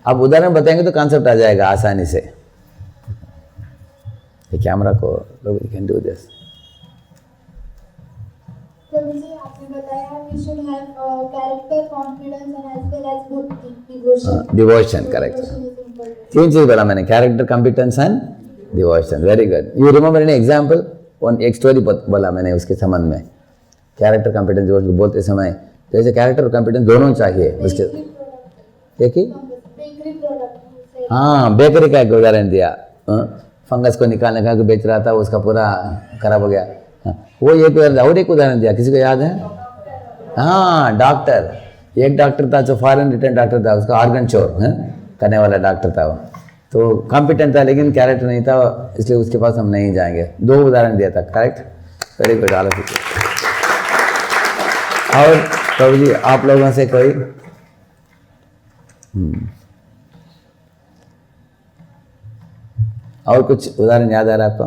आप उदाहरण बताएंगे तो कॉन्सेप्ट आ जाएगा आसानी से। ये कैमरा को लोग कैन डू दिस। प्रभु जी, आपने बताया we should have character, confidence and as well as bhakti, devotion. Devotion, correct. Devotion is important. 3 चीज बोला मैंने, character, competence and devotion. Very good. You remember any example? एक स्टोरी बोला मैंने उसके संबंध में, कैरेक्टर, कॉम्पिटेंस, डिवोशन बोलते समय जैसे कैरेक्टर और कॉम्पिटेंस दोनों चाहिए उसके। देखिए, बेकरी प्रोडक्ट। हाँ, बेकरी का एक उदाहरण दिया। फंगस को निकालने का बेच रहा था, उसका पूरा खराब हो गया। वो एक और एक उदाहरण दिया, किसी को याद है? हाँ, डॉक्टर। एक डॉक्टर था जो फॉरेन रिटर्न डॉक्टर था, उसका ऑर्गन चोर करने वाला डॉक्टर था वो, तो कॉम्पिटेंट था लेकिन कैरेक्टर नहीं था, इसलिए उसके पास हम नहीं जाएंगे। 2 उदाहरण दिया था, करेक्ट, वेरी गुड। और प्रभु जी, आप लोगों से कोई और कुछ उदाहरण याद आ रहा है आपको?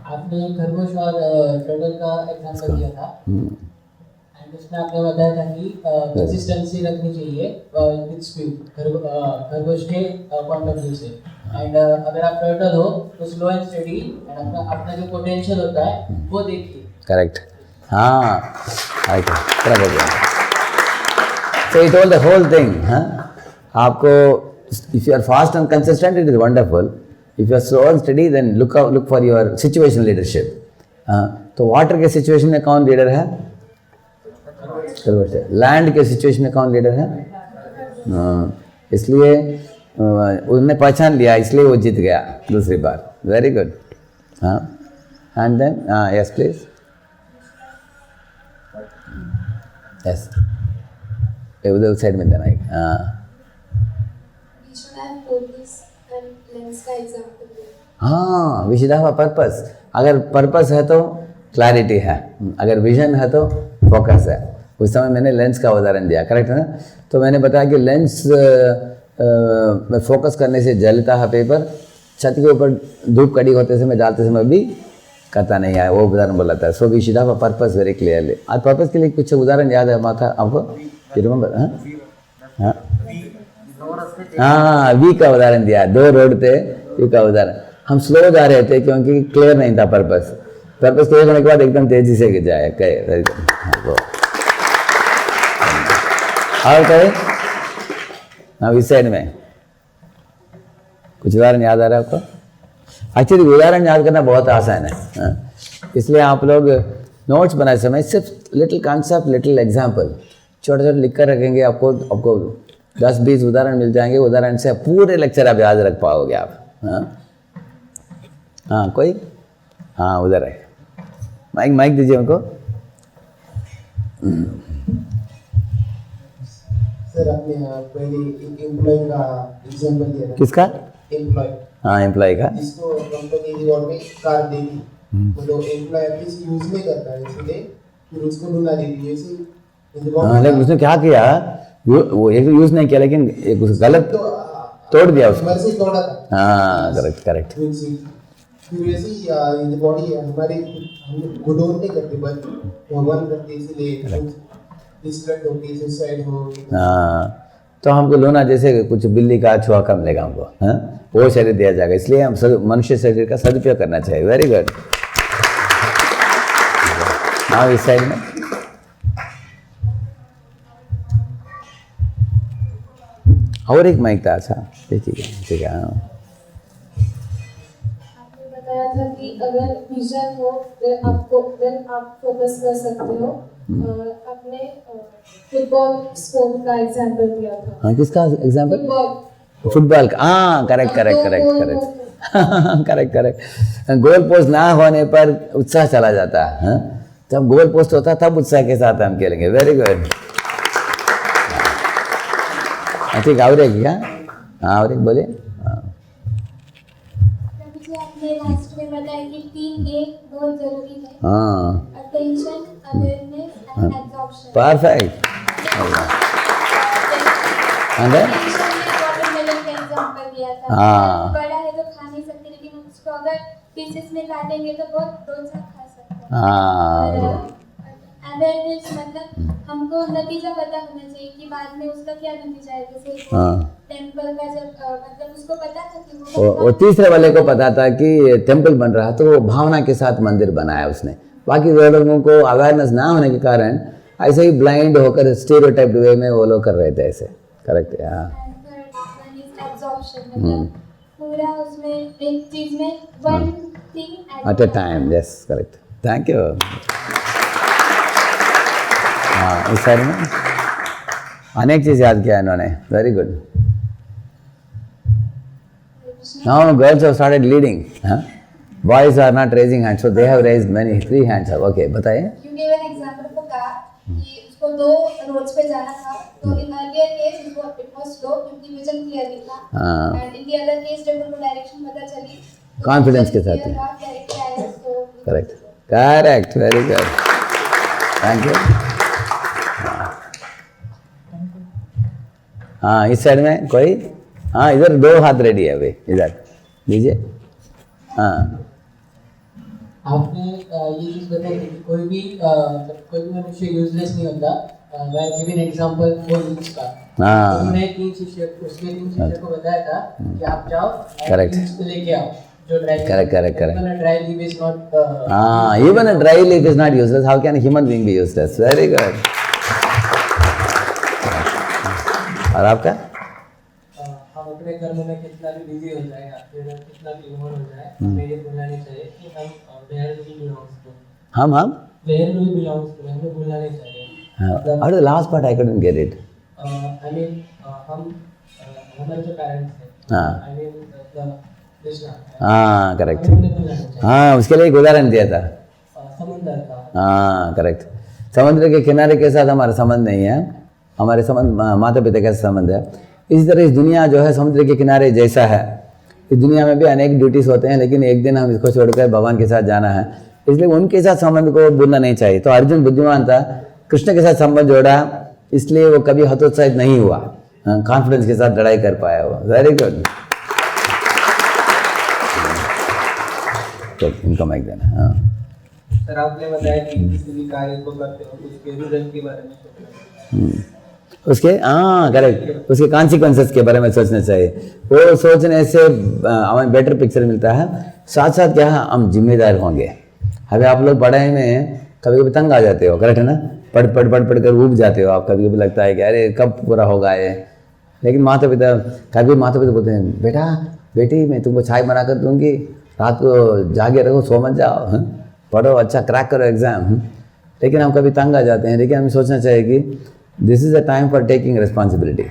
आपने खरगोश और टर्टल का एग्जांपल दिया था, एंड उसमें आपने बताया था कि कंसिस्टेंसी रखनी चाहिए विद स्पीड, खरगोश के पॉइंट ऑफ व्यू से। एंड अगर आप टर्टल हो तो स्लो एंड स्टेडी, एंड अपना जो पोटेंशियल होता है वो देखिए। करेक्ट, हाँ, so it all the whole thing. आपको if you are fast and consistent it is wonderful, if you are slow and study then look for your situation leadership. तो water के सिचुएशन में कौन लीडर है? Land के situation में कौन leader है? इसलिए उन्होंने पहचान लिया, इसलिए वो जीत गया दूसरी बार। Very good. हाँ, and then yes please, yes, उधर साइड में देना। हाँ, We should have focus and lens का एग्जांपल दिया। हाँ, we should have a purpose. अगर पर्पस है तो क्लैरिटी है, अगर विजन है तो फोकस है। उस समय मैंने लेंस का उदाहरण दिया, करेक्ट है ना? तो मैंने बताया कि लेंस में फोकस करने से जलता है पेपर, छत के ऊपर धूप कड़ी होते समय डालते समय भी करता नहीं है, वो उदाहरण बोला था। So we should have a purpose very clearly. आज पर्पस के लिए कुछ उदाहरण याद है माता आपको? रिमेंबर? हाँ, हाँ, वी का उदाहरण दिया, 2 रोड थे, वी का उदाहरण। हम स्लो जा रहे थे क्योंकि क्लियर नहीं था पर्पस। पर्पस क्लियर होने के बाद एकदम तेजी से गिर जाए। कहे और कहे हाँ, इस साइड में कुछ उदाहरण याद आ रहा है आपको? एक्चुअली उदाहरण याद करना बहुत आसान है, इसलिए आप लोग नोट्स बनाए समय सिर्फ लिटिल कॉन्सेप्ट, लिटिल एग्जाम्पल छोटे छोटे लिख कर रखेंगे, आपको 10-20 उदाहरण मिल जाएंगे। उदाहरण से पूरे लेक्चर आप याद रख पाओगे आप। हाँ, कोई? हाँ, उधर है, माइक दीजिए उनको। सर, आपने पहले एक एम्प्लॉय का एग्जांपल दिया था। किसका? एम्प्लॉय। हाँ, एम्प्लॉय का, जिसको कंपनी रिवॉर्ड में कार देगी। मतलब एम्प्लॉय एटलीस्ट यूज नहीं करता है, इसलिए फिर उसको ढूंढा दीजिए लेकिन उसने क्या किया, वो एक यूज नहीं किया लेकिन एक उस गलत तोड़ दिया उसको। मर्जी तोड़ा था। हाँ करेक्ट करेक्ट। फिर ऐसी इन बॉडी हमारी हम गुड ऑन नहीं करते बट भगवान करते, इसलिए डिस्ट्रैक्ट होती है, सुसाइड हो। हाँ तो हमको लोना जैसे कुछ बिल्ली का छुआ का मिलेगा हमको, हाँ वो शरीर दिया जाएगा, इसलिए हम मनुष्य शरीर का सदुपयोग करना चाहिए। Very good. हाँ इस साइड में और एक माइक था। अच्छा देखिए ठीक है। हाँ आपने बताया था कि अगर विजन हो तो आप फोकस कर सकते हो। आपने फुटबॉल स्पोर्ट का एग्जांपल दिया था। हाँ किसका एग्जाम्पल? फुटबॉल। फुटबॉल का। हाँ correct correct correct correct correct correct. Goal post ना होने पर उत्साह चला जाता है, हाँ? जब गोल पोस्ट होता तब उत्साह के साथ हम खेलेंगे। Very good. ठीक और एक क्या? हाँ और एक बोलिए। मुझे आपने लास्ट में बताया कि 3A बहुत जरूरी है। हाँ attention, awareness and absorption. Perfect. Attention में वाटरमेलन का एग्जांपल दिया था। हाँ। बड़ा है तो खा नहीं सकते, लेकिन उसको अगर पीसेस में काटेंगे तो बहुत 2-4 खा सकते हैं। हाँ अवेयरनेस मतलब हमको नतीजा पता होना चाहिए कि बाद में उसका क्या नतीजा है। जैसे हाँ। टेंपल का जब मतलब उसको पता था कि वो तीसरे वाले को पता था कि टेम्पल बन रहा, तो वो भावना के साथ मंदिर बनाया उसने। बाकी दो लोगों को अवेयरनेस ना होने के कारण ऐसे ही ब्लाइंड होकर स्टीरियोटाइप्ड वे में वो लोग कर रहे थे ऐसे। करेक्ट है। हाँ एब्जॉर्प्शन मतलब पूरा उसमें एक चीज में one thing at a time. Yes correct. Thank you. हाँ इस साइड में अनेक चीज़ याद किया इन्होंने। Very good. Now girls have started leading. Boys are not raising hands, so they have raised many 3 hands. Okay बताइए। यू गिव एन एग्जांपल को कहा कि उसको 2 रोड्स पे जाना था, तो इन अर्लियर केस उसको इट वाज स्लो क्योंकि विजन क्लियर नहीं था, and in the other case जब उनको डायरेक्शन पता चली कॉन्फिडेंस के साथ। Correct correct. Very good. Thank you. हाँ इस साइड में कोई? हाँ इधर 2 हाथ रेडी है अभी, इधर लीजिए। हाँ आपने ये चीज बताई कि कोई भी मनुष्य यूजलेस नहीं होता। मैं give an example for use का। हाँ। उन्होंने 3 शिष्य को बताया था कि आप जाओ Correct. को लेके आओ जो dry. Correct. Dry leave is not even a dry leaf is not useless. How can a human being be useless? Very good. और आपका? हम अपने कर्म में कितना भी बिजी हो जाए या फिर कितना भी उम्र हो जाए, हमें ये भूलना नहीं चाहिए कि हम वेयर वी बिलोंग्स टू। हम वेयर वी बिलोंग्स टू हमें भूलना नहीं चाहिए। और the last part I couldn't get it. I mean हम हमारे जो पेरेंट्स हैं, हाँ। आई मीन द कृष्णा, हाँ करेक्ट। हमें उन्हें भूलना नहीं चाहिए। हाँ उसके लिए एक उदाहरण दिया था। समुद्र का। हाँ करेक्ट। समुद्र के किनारे के साथ हमारा संबंध नहीं है, हमारे संबंध माता पिता का संबंध है। इसी तरह इस दुनिया जो है समुद्र के किनारे जैसा है। इस दुनिया में भी अनेक ड्यूटीज होते हैं, लेकिन एक दिन हम इसको छोड़कर भगवान के साथ जाना है, इसलिए उनके साथ संबंध को भूलना नहीं चाहिए। तो अर्जुन बुद्धिमान था, कृष्ण के साथ संबंध जोड़ा, इसलिए वो कभी हतोत्साहित नहीं हुआ, कॉन्फिडेंस के साथ लड़ाई कर पाया वो। Very good. तो इनका माइक देना। हाँ सर आपने बताया कि किसी भी कार्य को करते हो उसके रिजल्ट के बारे में सोचना, उसके करेक्ट, उसके कॉन्सिक्वेंसेस के बारे में सोचना चाहिए। वो सोचने से हमें बेटर पिक्चर मिलता है। साथ साथ क्या है, हम जिम्मेदार होंगे। अभी आप लोग पढ़ाई में कभी कभी तंग आ जाते हो, करेक्ट है ना? पढ़ कर ऊब जाते हो आप, कभी कभी लगता है कि अरे कब पूरा होगा ये। लेकिन कभी माता पिता बोलते हैं बेटा बेटी मैं तुमको चाय बना कर दूँगी, रात को जागे रहो, सो मत जाओ, पढ़ो अच्छा, क्रैक करो एग्ज़ाम। लेकिन हम कभी तंग आ जाते हैं। लेकिन हमें सोचना चाहिए कि this is a time for taking responsibility.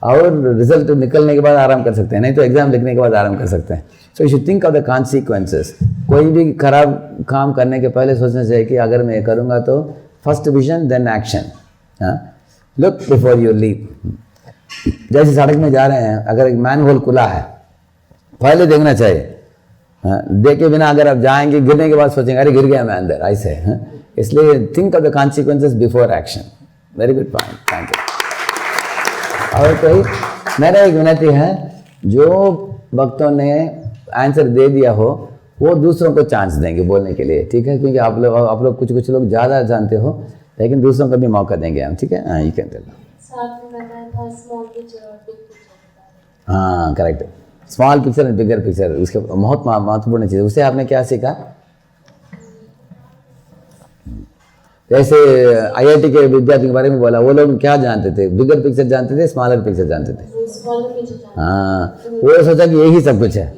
और रिजल्ट निकलने के बाद आराम कर सकते हैं, नहीं तो एग्ज़ाम लिखने के बाद आराम कर सकते हैं। So you should think of the consequences. कोई भी खराब काम करने के पहले सोचना चाहिए कि अगर मैं ये करूँगा तो first vision then action. Look before you leave. जैसे सड़क में जा रहे हैं, अगर एक मैन होल खुला है, पहले देखना चाहिए हाँ, देखे बिना अगर आप जाएंगे, गिरने के बाद सोचेंगे अरे गिर गया मैं अंदर, ऐसे। हाँ, इसलिए think of the consequences before action. Very good point, thank you. और कोई? मेरा एक विनती है, जो भक्तों ने आंसर दे दिया हो वो दूसरों को चांस देंगे बोलने के लिए, ठीक है? क्योंकि आप लोग कुछ लोग ज़्यादा जानते हो, लेकिन दूसरों को भी मौका देंगे हम, ठीक है? हाँ, यू कैन टेल। साथ में बताया था स्मॉल पिक्चर और बिग पिक्चर। हाँ, correct. Small picture and bigger picture, उसके बहुत महत्वपूर्ण चीज़। उससे आपने क्या सीखा? जैसे IIT के विद्यार्थियों के बारे में बोला, वो लोग क्या जानते थे? बिगर पिक्चर जानते थे, स्मॉलर पिक्चर जानते थे। Small picture. हाँ, वो सोचा कि यही सब कुछ है।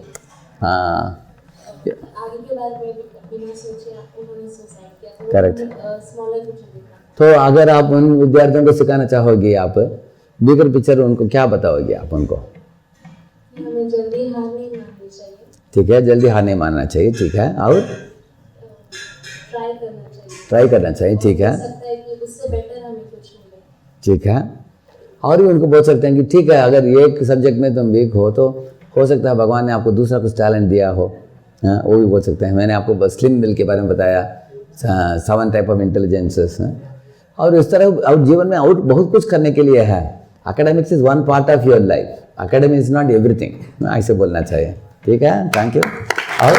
हाँ, आगे के बारे में बिना सोचे उन्होंने सुसाइड किया। करेक्ट। स्मॉलर पिक्चर देखा। तो अगर आप उन विद्यार्थियों को सिखाना चाहोगे, आप बिगर पिक्चर उनको क्या बताओगे आप उनको? हमें जल्दी हार नहीं माननी चाहिए, ठीक है, जल्दी हार नहीं मानना चाहिए, ठीक है। और ट्राई करना चाहिए। ट्राई करना चाहिए, ठीक है, हो सकता है कि उससे बेटर हमें कुछ मिले। ठीक है। और भी उनको बोल सकते हैं कि ठीक है, अगर ये एक सब्जेक्ट में तुम वीक हो तो हो सकता है भगवान ने आपको दूसरा कुछ टैलेंट दिया हो। हाँ, वो भी बोल सकते हैं। मैंने आपको स्लिम बिल के बारे में बताया, 7 टाइप ऑफ इंटेलिजेंसेस। और इस तरह और जीवन में और बहुत कुछ करने के लिए है। Academics is one part of your life, academy is not everything, ऐसे बोलना चाहिए, ठीक है? Thank you. और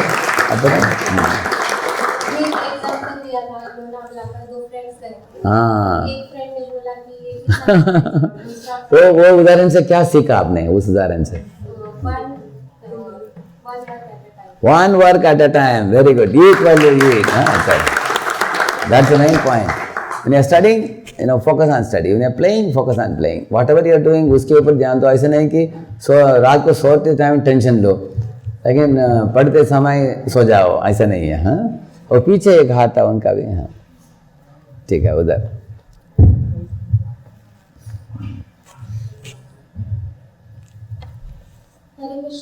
अपना एग्जांपल दिया था लोनावला का, 2 फ्रेंड्स थे। हाँ, एक फ्रेंड ने बोला कि दूसरा वो उदाहरण से क्या सीखा आपने? उस उदाहरण से one work at a time. one work at a time, very good, equally eat. That's the main point. When you're studying, focus on study. When you're playing, focus on playing. Whatever you're doing, उसके ऊपर ध्यान दो। ऐसे नहीं कि रात को सोते टाइम टेंशन लो, लेकिन पढ़ते समय सो जाओ, ऐसा नहीं है। हाँ, और पीछे एक हाथ था उनका भी। हाँ, ठीक है, उधर।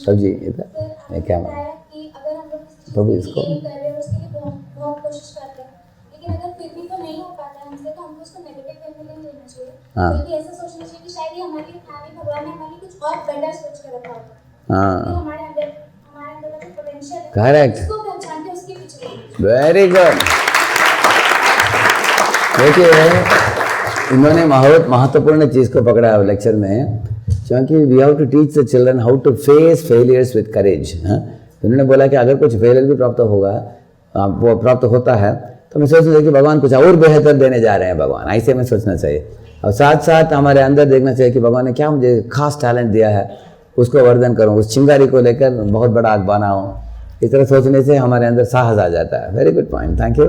तब जी इधर मैं क्या कि अगर हम लोग किसी प्रभु चीज़ इसको की aim कर रहे हैं, उसके लिए बहुत कोशिश करते हैं, लेकिन अगर फिर भी तो नहीं हो पाता है हमसे, तो हमको उसको नेगेटिव वे में नहीं लेना चाहिए, हाँ। बल्कि ऐसा सोचना चाहिए कि शायद ये हमारे लिए था नहीं, भगवान ने हमारे लिए कुछ और बेटर सोच के रखा होगा। हाँ, तो हमारे अंदर जो पोटेंशियल है, Correct. उसको पहचान के उसके पीछे लगना। Very good. देखिए, इन्होंने बहुत महत्वपूर्ण चीज़ को पकड़ा है लेक्चर में, क्योंकि we have to teach the children how to face failures with courage. उन्होंने बोला कि अगर कुछ फेलियर भी प्राप्त होगा, वो प्राप्त होता है, तो मैं सोचना चाहिए कि भगवान कुछ और बेहतर देने जा रहे हैं भगवान, ऐसे में सोचना चाहिए। और साथ साथ हमारे अंदर देखना चाहिए कि भगवान ने क्या मुझे खास टैलेंट दिया है, उसको वर्धन करूँ, उस चिंगारी को लेकर बहुत बड़ा आग बनाऊँ। इस तरह सोचने से हमारे अंदर साहस आ जाता है। Very good point, thank you.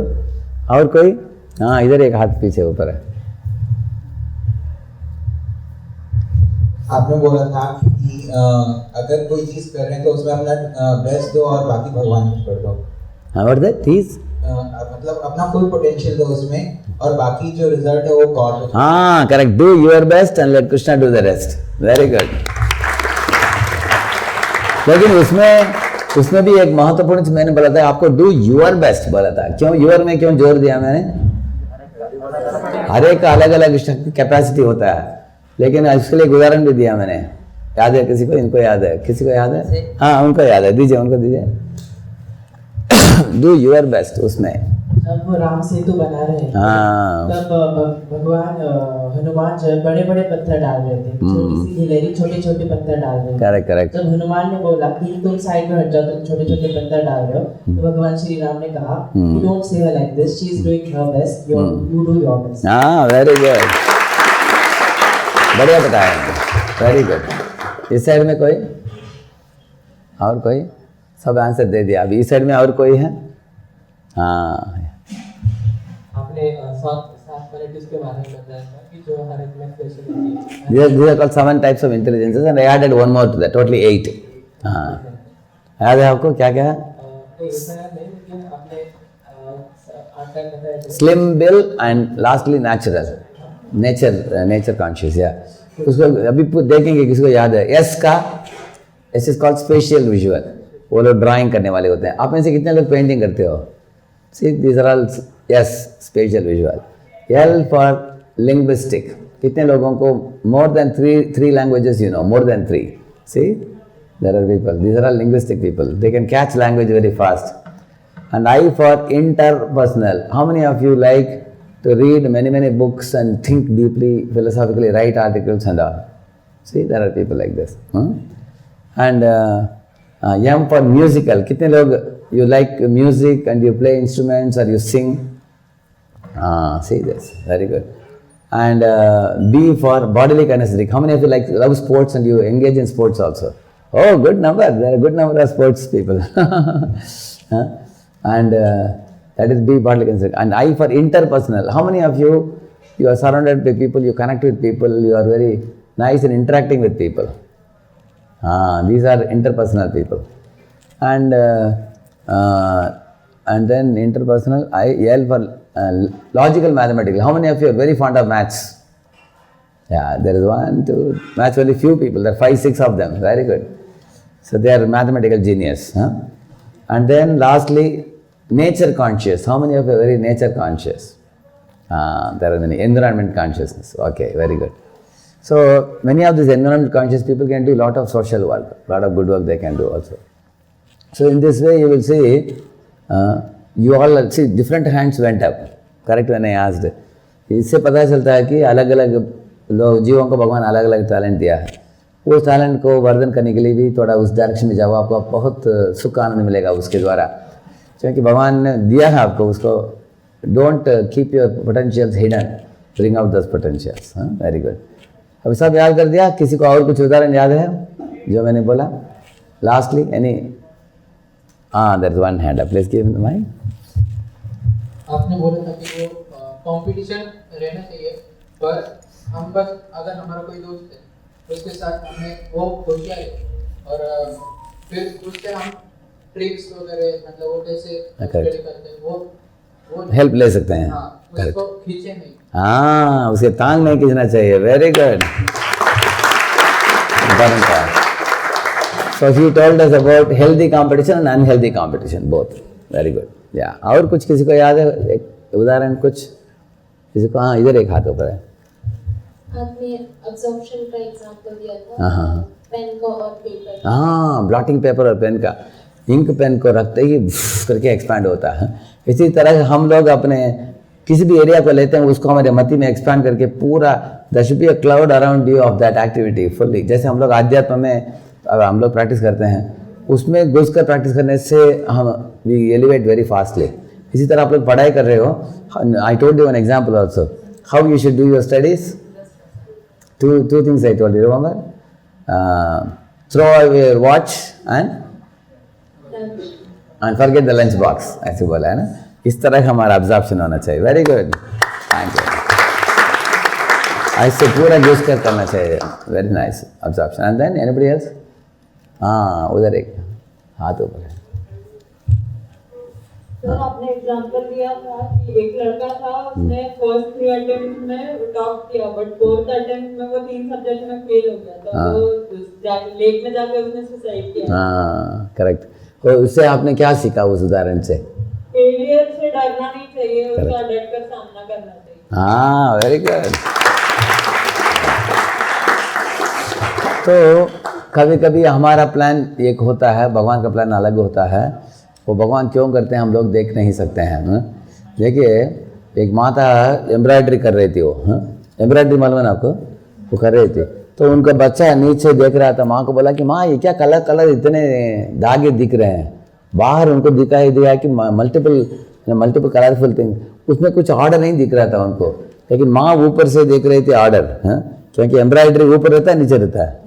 और कोई? हाँ, इधर एक हाथ पीछे ऊपर है। आपने बोला था कि अगर कोई चीज कर रहे हैं तो उसमें अपना बेस्ट दो और बाकी भगवान को छोड़ दो। हाँ, व्हाट दैट प्लीज? मतलब अपना फुल पोटेंशियल दो उसमें, और बाकी जो रिजल्ट है वो गॉड। हाँ, correct. Do your best and late Krishna do the rest. Very good. लेकिन उसमें भी एक महत्वपूर्ण चीज मैंने बोला था, आपको डू योर बेस्ट बोला था। क्यों योर में क्यों जोर दिया मैंने? हर एक का अलग अलग कैपेसिटी होता है, लेकिन इसके लिए एक उदाहरण भी दिया मैंने। याद है किसी को? इनको याद है? किसी को याद है? हाँ, उनको याद है, दीजिए, उनको दीजिए। Do your best. उसमें जब वो राम सेतु बना रहे थे, हाँ, तब भगवान हनुमान जो है बड़े बड़े पत्थर डाल रहे थे, छोटी सी गिलहरी छोटे छोटे पत्थर डाल रहे थे। Correct correct. जब हनुमान ने बोला कि तुम साइड में हट जाओ, तुम छोटे छोटे पत्थर डाल रहे हो, तो भगवान श्री राम ने कहा, you don't say her like this, she is doing her best, you do your best. हाँ, वेरी गुड, बढ़िया बताया, वेरी गुड। इस साइड में कोई और? कोई? सब आंसर दे दिया। अभी इस साइड में और कोई है? हाँ, आपने 7 क्वालिटीज के बारे में बताया था कि जो हर एक में स्पेशल है। these are called 7 types of intelligences and I added one more to that, totally 8. हाँ, याद है आपको क्या क्या है? ऐसा नहीं, लेकिन आपने 8 का बताया। Slim bill and lastly natural, nature conscious, या उसको अभी देखेंगे किसको याद है। S का, S is called spatial visual, वो लोग ड्राइंग करने वाले होते हैं। आप में से कितने लोग पेंटिंग करते हो? See, these are all yes, spatial visual. L for linguistic. कितने लोगों को more than three languages you know? More than 3. See, There are people. These are all linguistic people. They can catch language very fast. And I for interpersonal. How many of you like to read many books and think deeply, philosophically, write articles and all? See, there are people like this. And M for musical. Kitne log you like music and you play instruments or you sing? See this, very good. And B for bodily kinesthetic. How many of you love sports and you engage in sports also? Oh, good number. There are a good number of sports people. And that is B, bodily kinesthetic. And I for interpersonal. How many of you are surrounded by people, you connect with people, you are very nice in interacting with people? These are interpersonal people. And then interpersonal, L for logical mathematical. How many of you are very fond of maths? Yeah, there is 1, 2, maths only few people, there are 5, 6 of them, very good. So they are mathematical genius. And then lastly, nature conscious. How many of you are very nature conscious? There are many. Environment consciousness. Okay, very good. So many of these environment conscious people can do a lot of social work, a lot of good work they can do also. So in this way you will see, you all see different hands went up. Correct when I asked. इससे पता चलता है कि अलग अलग लोग जीवों को भगवान अलग अलग टैलेंट दिया है. उस टैलेंट को वर्धन करने के लिए भी थोड़ा उस डायरेक्शन में जाओ, आपको बहुत सुख आनंद मिलेगा उसके द्वारा, क्योंकि भगवान ने दिया है आपको उसको. Don't keep your potentials hidden, bring out those potentials. Very good. अभी सब याद कर दिया? किसी को और कुछ उदाहरण याद है जो मैंने बोला? Lastly any? There is one hand up, please give the mic. आपने बोला था कि वो कंपटीशन रहना चाहिए, पर हम बस अगर हमारा कोई दोस्त है उसके साथ हमें वो होशियार है और फिर उससे हम ट्रिक्स वगैरह मतलब वो कैसे स्टडी करते हैं वो हेल्प ले सकते हैं. उसको खींचे नहीं. उसके टांग नहीं खींचना चाहिए. Very good. So he told us about healthy competition and unhealthy competition both. Very good. Yeah. और कुछ किसी को याद है एक उदाहरण कुछ किसी को? इधर एक हाथ ऊपर है. आपने अब्जॉर्प्शन का एग्जांपल दिया था, पेन का और पेपर. ब्लॉटिंग पेपर और पेन का. इंक पेन को रखते ही करके एक्सपैंड होता है. इसी तरह हम लोग अपने किसी भी एरिया को लेते हैं, उसको हमारे मति में एक्सपैंड करके पूरा there should be a cloud around you of that activity fully. जैसे हम लोग आध्यात्म में हम लोग प्रैक्टिस करते हैं, उसमें घुस कर प्रैक्टिस करने से हम वी एलिवेट वेरी फास्टली. इसी तरह आप लोग पढ़ाई कर रहे हो. आई told you an example also how you should do your studies. Two things I told you, remember? Throw away your watch and forget the lunch box. ऐसे बोला है ना. इस तरह हमारा absorption होना चाहिए. Very good. Thank you. ऐसे पूरा यूज करना चाहिए. Very nice absorption. And then anybody else? उधर एक हाथ ऊपर है. तो आपने एग्जांपल दिया था कि एक लड़का था, उसने फर्स्ट 3 अटेम्प्ट में टॉप किया, बट 4th अटेम्प्ट में वो 3 सब्जेक्ट में फेल हो गया था. तो लेक में जाके उसने सुसाइड किया. करेक्ट. तो उससे आपने क्या सीखा उस उदाहरण से? फेलियर से डरना नहीं चाहिए, उसका डटकर सामना करना चाहिए. Very good. तो कभी कभी हमारा प्लान एक होता है, भगवान का प्लान अलग होता है. वो भगवान क्यों करते हैं हम लोग देख नहीं सकते हैं. देखिए एक माता एम्ब्रॉयडरी कर रही थी. वो एम्ब्रॉयडरी मालूम है ना आपको? वो कर रही थी. तो उनका बच्चा नीचे देख रहा था. माँ को बोला कि माँ ये क्या कलर इतने धागे दिख रहे हैं. बाहर उनको दिखाई दिया कि मल्टीपल कलरफुल थिंग. उसमें कुछ ऑर्डर नहीं दिख रहा था उनको, लेकिन माँ ऊपर से देख रही थी ऑर्डर. क्योंकि एम्ब्रॉयडरी ऊपर रहता है नीचे रहता है.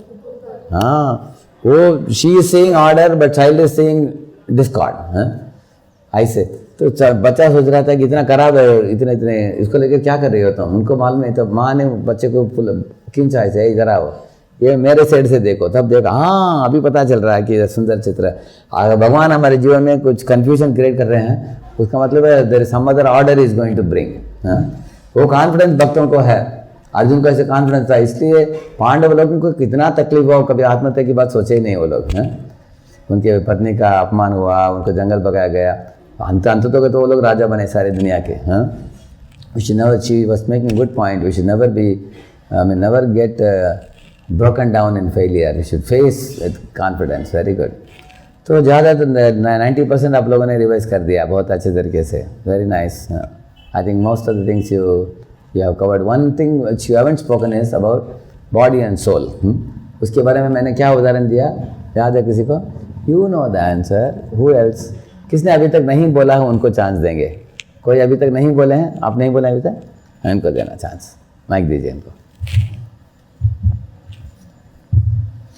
वो she is saying order but child is saying Discord. ऐसे तो बच्चा सोच रहा था कि इतना खराब है, इतने इसको लेकर क्या कर रही हो तुम. उनको मालूम नहीं. तो माँ ने बच्चे को खींचा ऐसे, इधर आओ, ये मेरे साइड से देखो. तब देखो अभी पता चल रहा है कि सुंदर चित्र है. अगर भगवान हमारे जीवन में कुछ कन्फ्यूजन क्रिएट कर रहे हैं, उसका मतलब है there is some other order is going to bring. वो कॉन्फिडेंस भक्तों को है. अर्जुन को ऐसे कॉन्फिडेंस था, इसलिए पांडव लोगों को कितना तकलीफ हुआ, कभी आत्महत्या की बात सोचे ही नहीं वो लोग. उनके पत्नी का अपमान हुआ, उनको जंगल भगाया गया. अंत तो वो लोग राजा बने सारी दुनिया के. We should never, she was making good point, we should never be, I mean never get broken down in failure. You should face with confidence. Very good. तो ज़्यादा तो 90% आप लोगों ने रिवाइज कर दिया बहुत अच्छे तरीके से. Very nice. I think most of the things you have covered. One thing which you haven't spoken is about body and soul. उसके बारे में मैंने क्या उदाहरण दिया, याद है किसी को? You know the answer. Who else? किसने अभी तक नहीं बोला है उनको चांस देंगे. कोई अभी तक नहीं बोले हैं? आप नहीं बोले अभी तक? इनको देना चांस. माइक दीजिए इनको.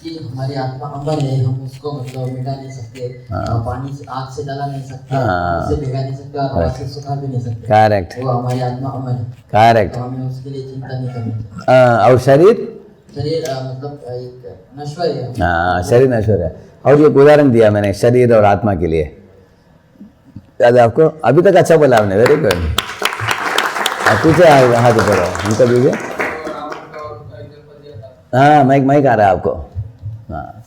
कि हमारी आत्मा अमर है, हम उसको मतलब मिटा नहीं सकते, पानी से आग से जला नहीं सकते, उससे भिगा नहीं सकते और हवा से सुखा भी नहीं सकते. करेक्ट. वो हमारी आत्मा अमर है. करेक्ट. तो हमें उसके लिए चिंता नहीं करनी चाहिए. और शरीर? शरीर मतलब एक नश्वर है. हाँ, शरीर नश्वर है. और ये उदाहरण दिया मैंने शरीर और आत्मा के लिए, याद है आपको? अभी तक अच्छा बोला आपने. Very good. पीछे हाथ ऊपर उनका दीजिए. हाँ, माइक आ रहा है आपको. हाँ,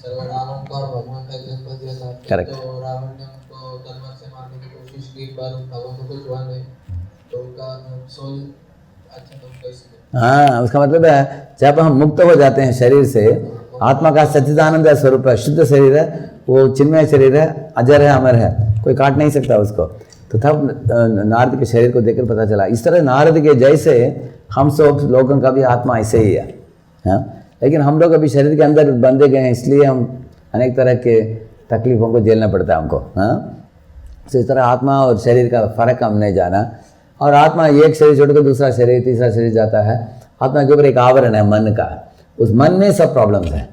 सर रावण को और भगवान का एग्जांपल दिया था. Correct. तो रावण ने उनको तलवार से मारने की कोशिश की पर भगवान को कुछ हुआ नहीं, तो उनका सोल अच्छा तो कैसे. हाँ, उसका मतलब है जब हम मुक्त हो जाते हैं शरीर से, आत्मा का सच्चिदानंद स्वरूप है, शुद्ध शरीर है, वो चिन्मय शरीर है, अजर है, अमर है, कोई काट नहीं सकता उसको. तो तब नारद के शरीर को देखकर पता चला. इस तरह नारद के जैसे हम सब लोगों का भी आत्मा ऐसे ही है. हाँ, लेकिन हम लोग अभी शरीर के अंदर बंधे गए हैं, इसलिए हम अनेक तरह के तकलीफ़ों को झेलना पड़ता है हमको. हाँ, तो इस तरह आत्मा और शरीर का फ़र्क हमने जाना. और आत्मा एक शरीर छोड़कर दूसरा शरीर, तीसरा शरीर जाता है. आत्मा के ऊपर एक आवरण है मन का, उस मन में सब प्रॉब्लम्स हैं.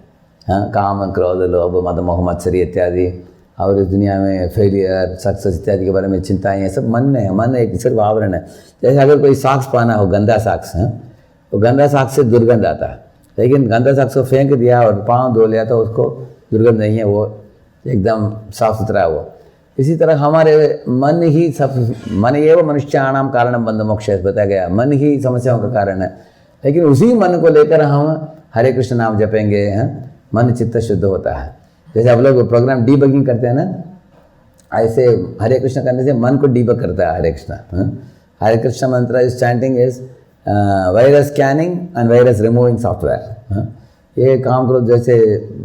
हाँ, काम, क्रोध, लोभ, मद, मोह, मत्सरी इत्यादि, और इस दुनिया में फेलियर, सक्सेस इत्यादि के बारे में चिंताएं, ये सब मन में है. मन एक सिर्फ आवरण है. जैसे अगर कोई साक्स पाना हो, गंदा साक्स, तो गंदा साक्स से दुर्गंध आता है, लेकिन गंदा साक्स को फेंक दिया और पाँव धो लिया तो उसको दुर्गंध नहीं है, वो एकदम साफ सुथरा है वो. इसी तरह हमारे मन ही सब, मन ये वो मनुष्याणाम कारणम बंध मोक्ष बताया गया. मन ही समस्याओं का कारण है, लेकिन उसी मन को लेकर हम हरे कृष्ण नाम जपेंगे, मन चित्त शुद्ध होता है. जैसे आप लोग प्रोग्राम डीबगिंग करते हैं ना, ऐसे हरे कृष्ण करने से मन को डीबग करता है हरे कृष्ण. हरे कृष्ण मंत्र is chanting is virus scanning and virus removing software. ये काम करो जैसे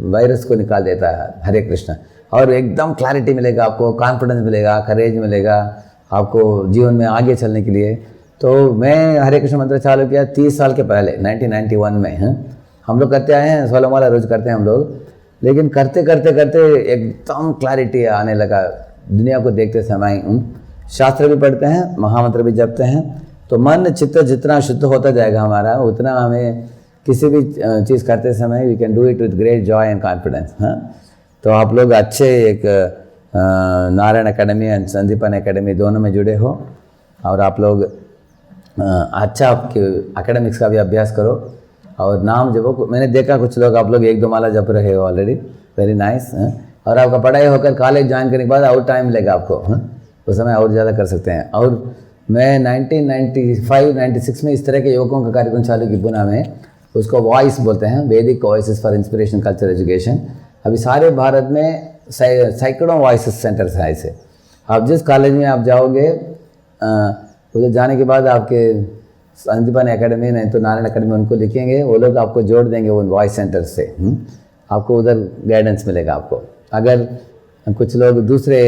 वायरस को निकाल देता है हरे कृष्ण, और एकदम क्लैरिटी मिलेगा आपको, कॉन्फिडेंस मिलेगा, करेज मिलेगा आपको जीवन में आगे चलने के लिए. तो मैं हरे कृष्ण मंत्र चालू किया 30 साल के पहले 1991 में. हम लोग करते आए हैं, 16 माला रोज करते हैं हम लोग, लेकिन करते करते करते एकदम क्लैरिटी आने लगा दुनिया को देखते समय. शास्त्र भी पढ़ते हैं, महामंत्र भी जपते हैं, तो मन चित्त जितना शुद्ध होता जाएगा हमारा, उतना हमें किसी भी चीज़ करते समय we can do it with great joy and confidence. तो आप लोग अच्छे एक Narayan academy and Sandipan academy दोनों में जुड़े हो, और आप लोग अच्छा आपके एकेडमिक्स का भी अभ्यास करो और नाम जपो. मैंने देखा कुछ लोग आप लोग 1-2 माला जप रहे हो ऑलरेडी. Very nice. और आपका पढ़ाई होकर कॉलेज ज्वाइन करने के बाद और टाइम लगेगा आपको, उस समय और ज़्यादा कर सकते हैं. और मैं 1995-96 में इस तरह के युवकों का कार्यक्रम चालू की पुणे में, उसको वॉइस बोलते हैं, वैदिक voices for inspiration culture education. अभी सारे भारत में सैकड़ों वॉइसेस सेंटर्स हैं ऐसे. आप जिस कॉलेज में आप जाओगे, उधर जाने के बाद आपके संदीपन एकेडमी नहीं तो नारायण एकेडमी उनको लिखेंगे, वो लोग आपको जोड़ देंगे उन वॉइस सेंटर्स से. आपको उधर गाइडेंस मिलेगा आपको. अगर कुछ लोग दूसरे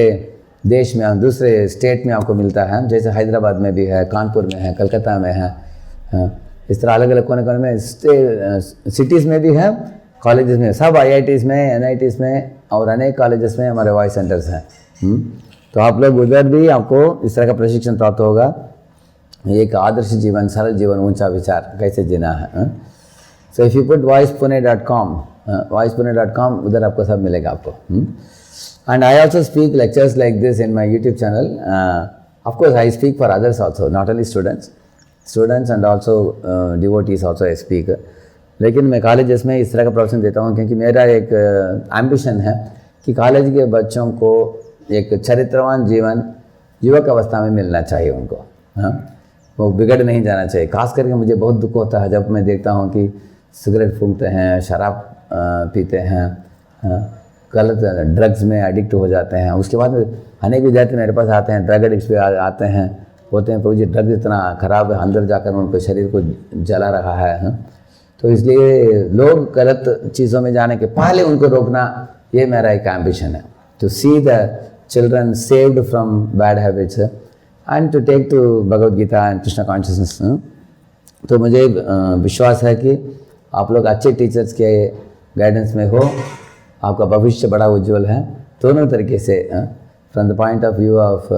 देश में, दूसरे स्टेट में आपको मिलता है, जैसे हैदराबाद में भी है, कानपुर में है, कलकत्ता में है, इस तरह अलग अलग कोने कोने में सिटीज़ में भी है, कॉलेजेस में, सब IITs में, NITs में और अनेक कॉलेजेस में हमारे वॉइस सेंटर्स हैं. तो आप लोग उधर भी आपको इस तरह का प्रशिक्षण प्राप्त होगा. एक आदर्श जीवन, सरल जीवन, ऊंचा विचार कैसे जीना है. So if you put voicepune.com, voicepune.com, उधर आपको सब मिलेगा आपको. And I also speak lectures like this in my YouTube channel. Of course, I speak for others also, not only students and also devotees also I speak. लेकिन मैं colleges में इस तरह का प्रोफेशन देता हूँ क्योंकि मेरा एक एम्बिशन है कि कॉलेज के बच्चों को एक चरित्रवान जीवन युवक अवस्था में मिलना चाहिए उनको. वो बिगड़ नहीं जाना चाहिए. खास करके मुझे बहुत दुख होता है जब मैं देखता हूँ कि सिगरेट फूंकते हैं, शराब पीते हैं, गलत ड्रग्स में एडिक्ट हो जाते हैं. उसके बाद अनेक विद्यार्थी मेरे पास आते हैं, ड्रग एडिक्ट पे आते हैं, बोलते हैं प्रभु जी ड्रग्स इतना ख़राब है, अंदर जाकर उनको शरीर को जला रहा है. तो इसलिए लोग गलत चीज़ों में जाने के पहले उनको रोकना, ये मेरा एक एम्बिशन है, to see the children saved from bad habits and to take to Bhagavad Gita and Krishna consciousness. तो मुझे विश्वास है कि आप लोग अच्छे टीचर्स के गाइडेंस में हो, आपका भविष्य बड़ा उज्जवल है दोनों तरीके से, from the point of view of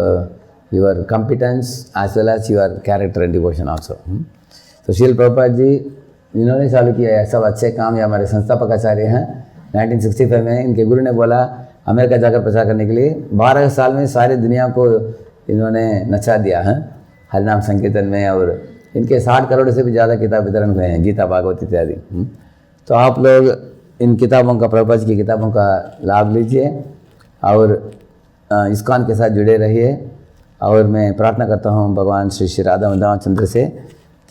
your competence as well as your character and devotion also. तो श्रील प्रभुपाद जी इन्होंने चालू किया है सब अच्छे काम, ये हमारे संस्थापक आचार्य हैं। 1965 में इनके गुरु ने बोला अमेरिका जाकर प्रचार करने के लिए, 12 साल में सारी दुनिया को इन्होंने नचा दिया है हरिनाम संकीर्तन में, और इनके 60 करोड़ से भी ज़्यादा किताब वितरण हुए हैं, गीता भागवत इत्यादि। तो आप लोग इन किताबों का, प्रभुपाद जी की किताबों का लाभ लीजिए और इस्कॉन के साथ जुड़े रहिए। और मैं प्रार्थना करता हूँ भगवान श्री श्री राधा माधव चंद्र से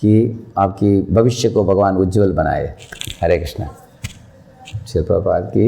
कि आपकी भविष्य को भगवान उज्जवल बनाए। हरे कृष्णा। श्री प्रभुपाद की